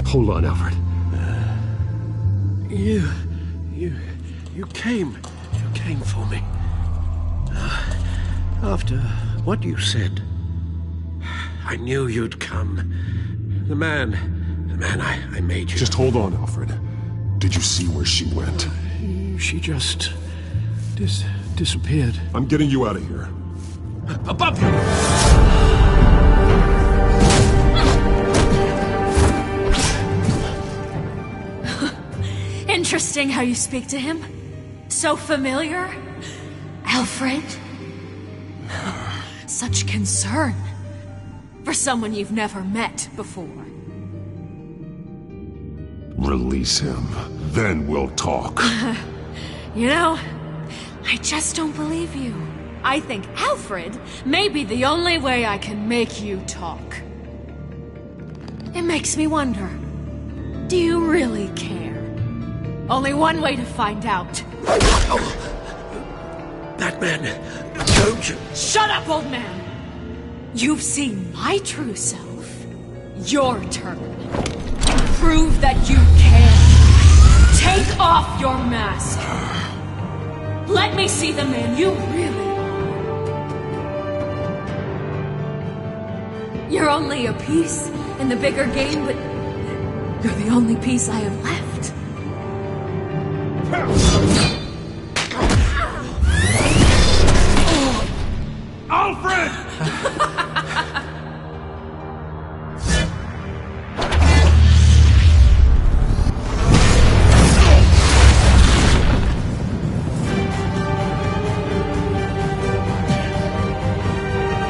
Hold on, Alfred. You came for me. After what you said, I knew you'd come. The man I made you. Just hold on, Alfred. Did you see where she went? She just disappeared. I'm getting you out of here. Above you! Interesting how you speak to him. So familiar. Alfred. Such concern. For someone you've never met before. Release him. Then we'll talk. You know, I just don't believe you. I think Alfred may be the only way I can make you talk. It makes me wonder, do you really care? Only one way to find out. Batman, don't you... Shut up, old man! You've seen my true self. Your turn. Prove that you can. Take off your mask. Let me see the man you really are. You're only a piece in the bigger game, but you're the only piece I have left. Alfred!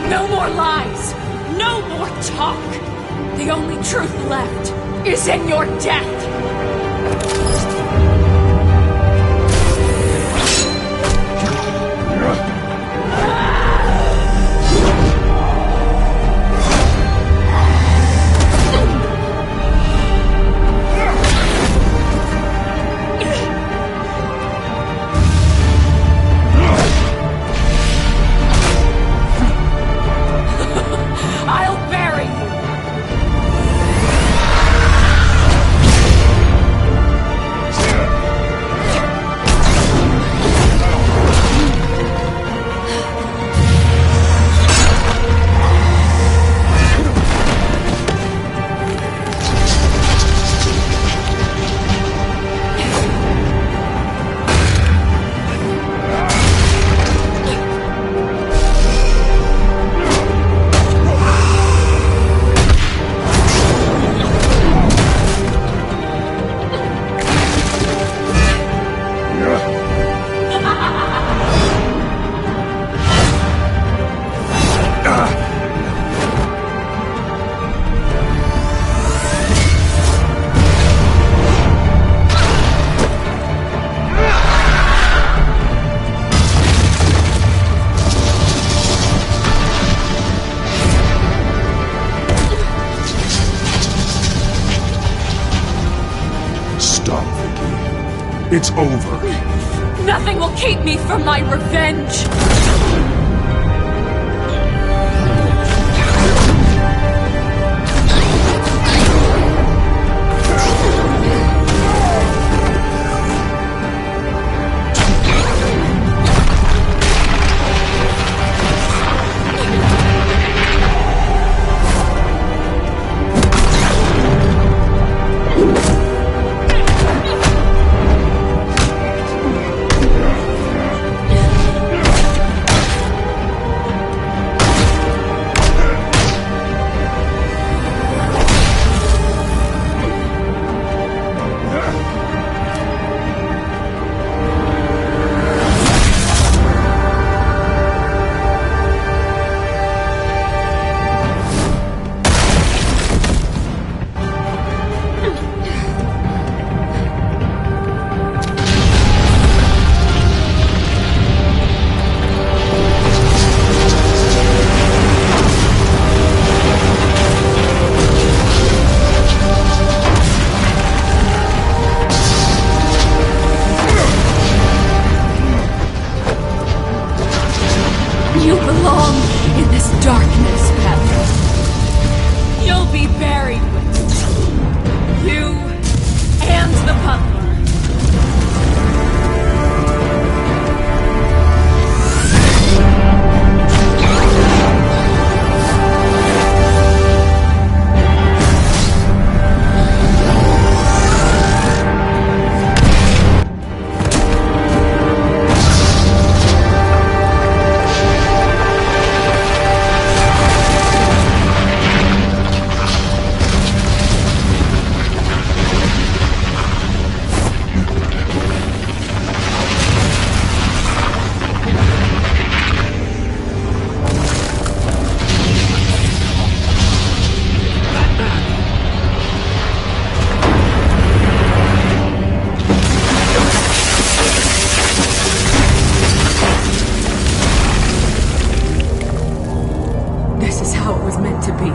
No more lies! No more talk! The only truth left is in your death! It's over. Nothing will keep me from my revenge! is how it was meant to be.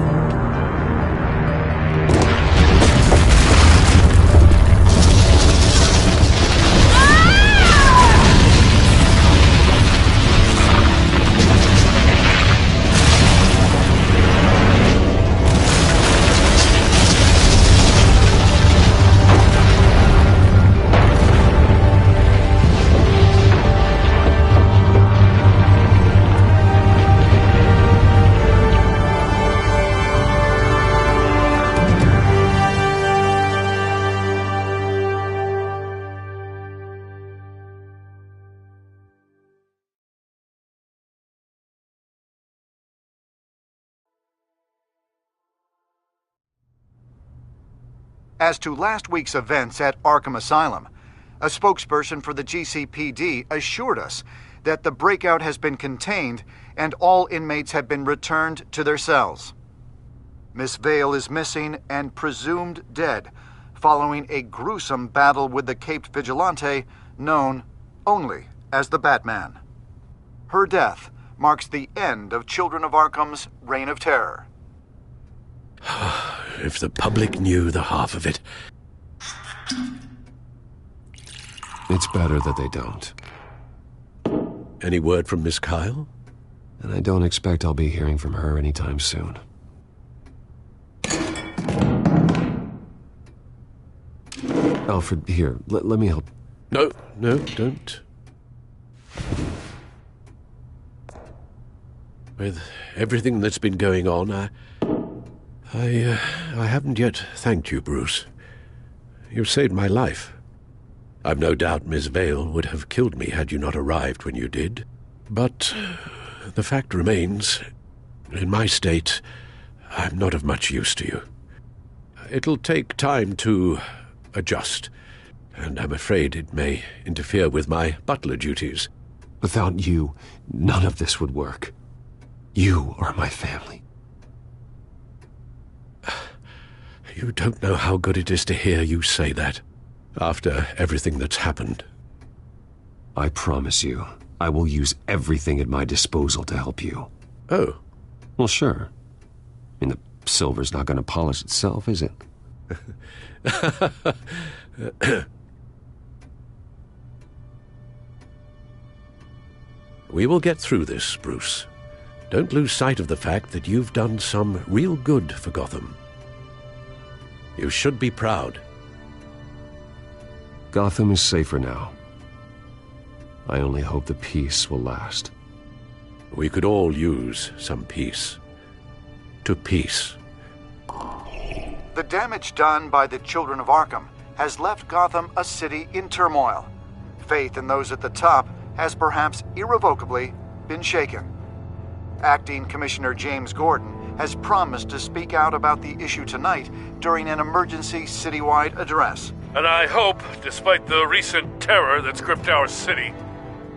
As to last week's events at Arkham Asylum, a spokesperson for the GCPD assured us that the breakout has been contained and all inmates have been returned to their cells. Miss Vale is missing and presumed dead following a gruesome battle with the caped vigilante known only as the Batman. Her death marks the end of Children of Arkham's reign of terror. If the public knew the half of it. It's better that they don't. Any word from Miss Kyle? And I don't expect I'll be hearing from her anytime soon. Alfred, here, let me help. No, don't. With everything that's been going on, I haven't yet thanked you, Bruce. You've saved my life. I've no doubt Miss Vale would have killed me had you not arrived when you did. But the fact remains, in my state, I'm not of much use to you. It'll take time to adjust, and I'm afraid it may interfere with my butler duties. Without you, none of this would work. You are my family. You don't know how good it is to hear you say that, after everything that's happened. I promise you, I will use everything at my disposal to help you. Oh. Well, sure. I mean, the silver's not going to polish itself, is it? We will get through this, Bruce. Don't lose sight of the fact that you've done some real good for Gotham. You should be proud. Gotham is safer now. I only hope the peace will last. We could all use some peace. To peace. The damage done by the Children of Arkham has left Gotham a city in turmoil. Faith in those at the top has perhaps irrevocably been shaken. Acting Commissioner James Gordon has promised to speak out about the issue tonight during an emergency citywide address. And I hope, despite the recent terror that's gripped our city,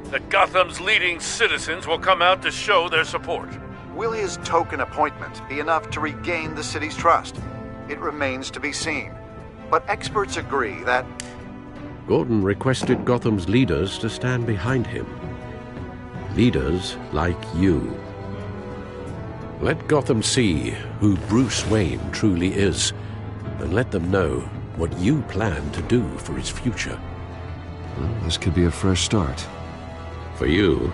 that Gotham's leading citizens will come out to show their support. Will his token appointment be enough to regain the city's trust? It remains to be seen. But experts agree that Gordon requested Gotham's leaders to stand behind him. Leaders like you. Let Gotham see who Bruce Wayne truly is, and let them know what you plan to do for its future. Well, this could be a fresh start. For you,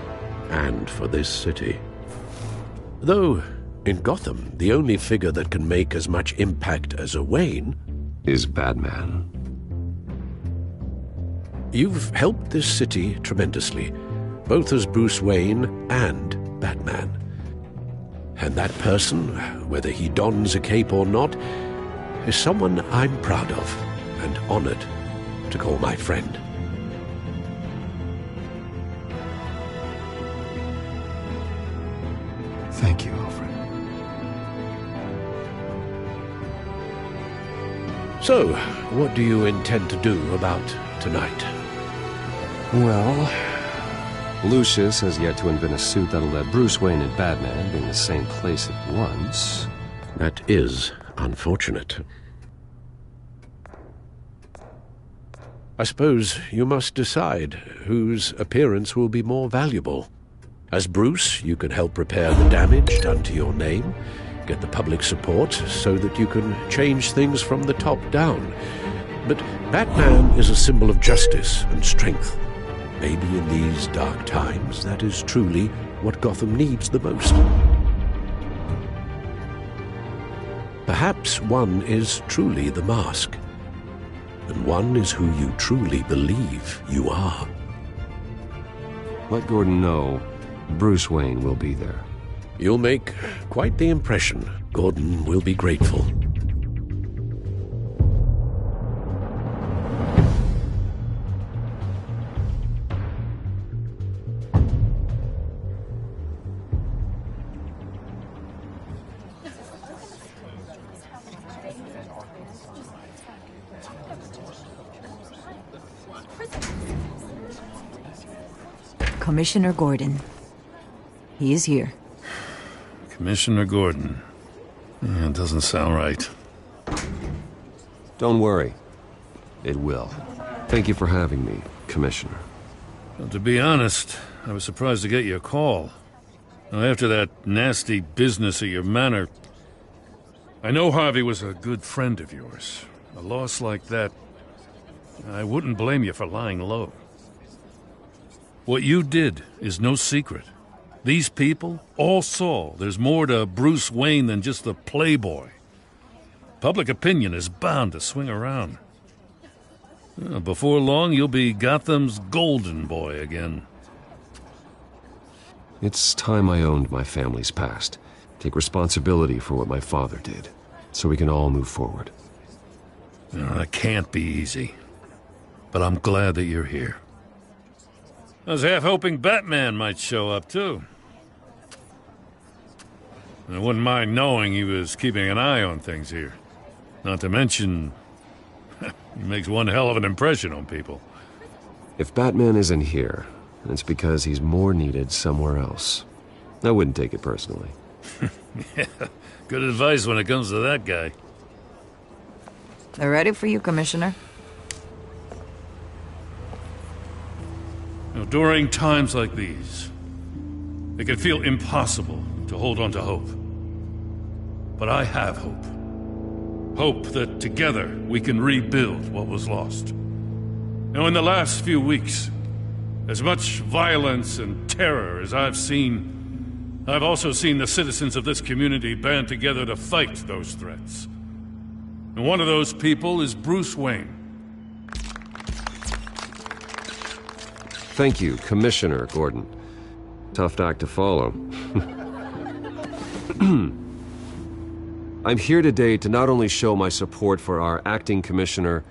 and for this city. Though, in Gotham, the only figure that can make as much impact as a Wayne is Batman. You've helped this city tremendously, both as Bruce Wayne and Batman. And that person, whether he dons a cape or not, is someone I'm proud of and honored to call my friend. Thank you, Alfred. So, what do you intend to do about tonight? Well, Lucius has yet to invent a suit that'll let Bruce Wayne and Batman be in the same place at once. That is unfortunate. I suppose you must decide whose appearance will be more valuable. As Bruce, you can help repair the damage done to your name, get the public support so that you can change things from the top down. But Batman is a symbol of justice and strength. Maybe in these dark times, that is truly what Gotham needs the most. Perhaps one is truly the mask, and one is who you truly believe you are. Let Gordon know Bruce Wayne will be there. You'll make quite the impression. Gordon will be grateful. Commissioner Gordon. He is here. Commissioner Gordon. Yeah, it doesn't sound right. Don't worry. It will. Thank you for having me, Commissioner. Well, to be honest, I was surprised to get your call. Now, after that nasty business at your manor, I know Harvey was a good friend of yours. A loss like that, I wouldn't blame you for lying low. What you did is no secret. These people all saw there's more to Bruce Wayne than just the playboy. Public opinion is bound to swing around. Before long, you'll be Gotham's golden boy again. It's time I owned my family's past. Take responsibility for what my father did, so we can all move forward. That can't be easy. But I'm glad that you're here. I was half hoping Batman might show up, too. I wouldn't mind knowing he was keeping an eye on things here. Not to mention, he makes one hell of an impression on people. If Batman isn't here, it's because he's more needed somewhere else. I wouldn't take it personally. Yeah, good advice when it comes to that guy. They're ready for you, Commissioner. During times like these, it can feel impossible to hold on to hope. But I have hope. Hope that together we can rebuild what was lost. Now, in the last few weeks, as much violence and terror as I've seen, I've also seen the citizens of this community band together to fight those threats. And one of those people is Bruce Wayne. Thank you, Commissioner Gordon. Tough act to follow. I'm here today to not only show my support for our acting commissioner,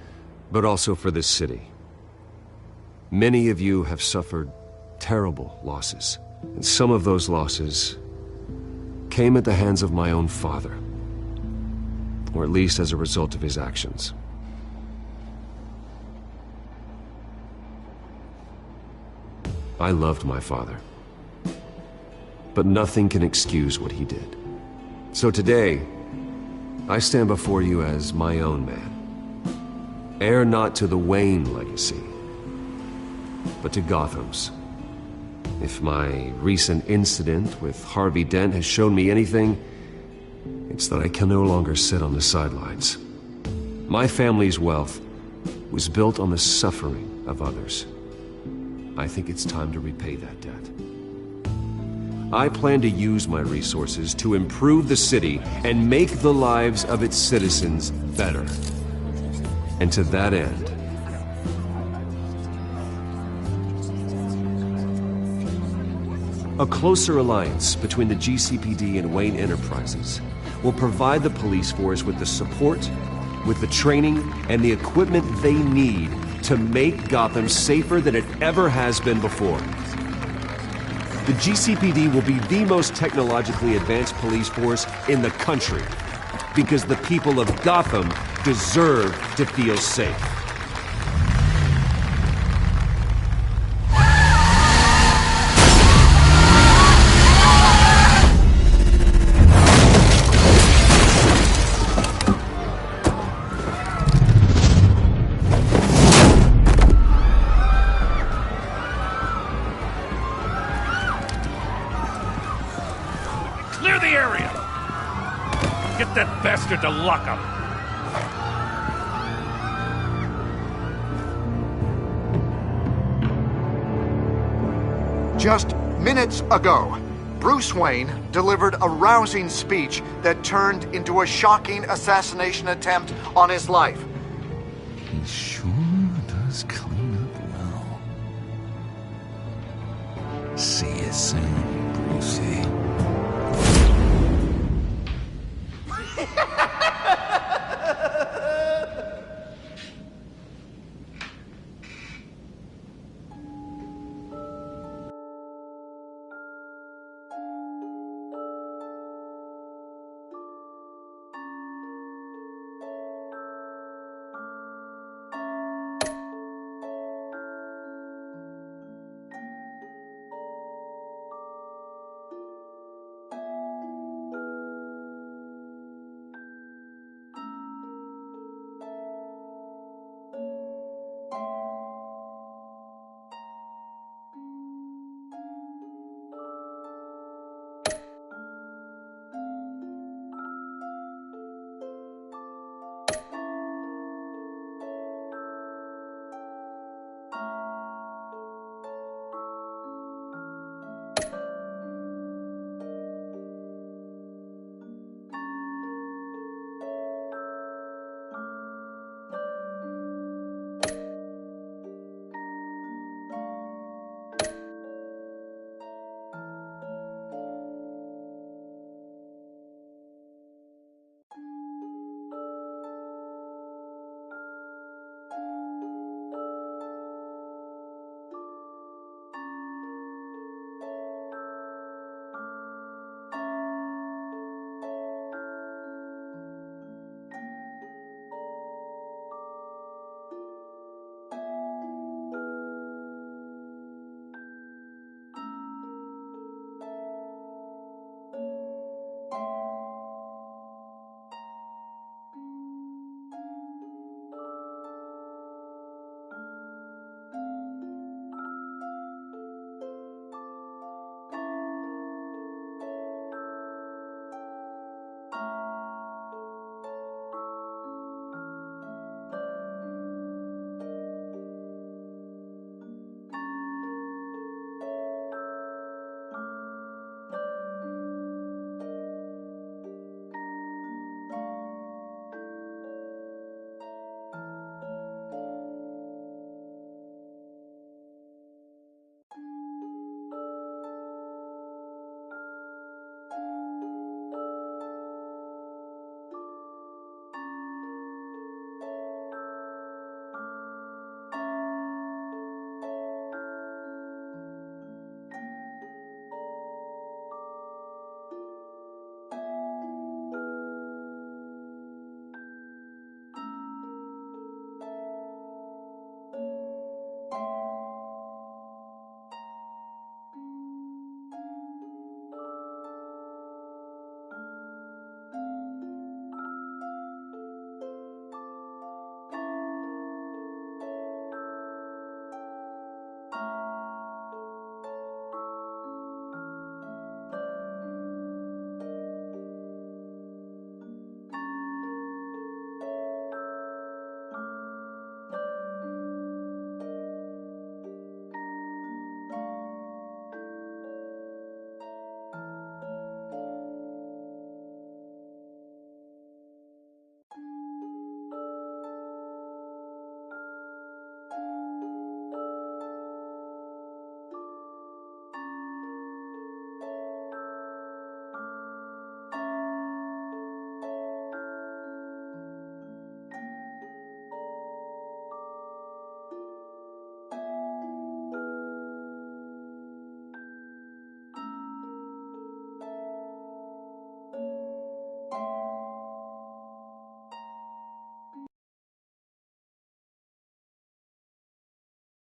but also for this city. Many of you have suffered terrible losses, and some of those losses came at the hands of my own father, or at least as a result of his actions. I loved my father, but nothing can excuse what he did. So today, I stand before you as my own man, heir not to the Wayne legacy, but to Gotham's. If my recent incident with Harvey Dent has shown me anything, it's that I can no longer sit on the sidelines. My family's wealth was built on the suffering of others. I think it's time to repay that debt. I plan to use my resources to improve the city and make the lives of its citizens better. And to that end, a closer alliance between the GCPD and Wayne Enterprises will provide the police force with the support, with the training, and the equipment they need to make Gotham safer than it ever has been before. The GCPD will be the most technologically advanced police force in the country, because the people of Gotham deserve to feel safe. Get that bastard to lockup! Just minutes ago, Bruce Wayne delivered a rousing speech that turned into a shocking assassination attempt on his life. He sure does clean up well. See you soon, Brucey.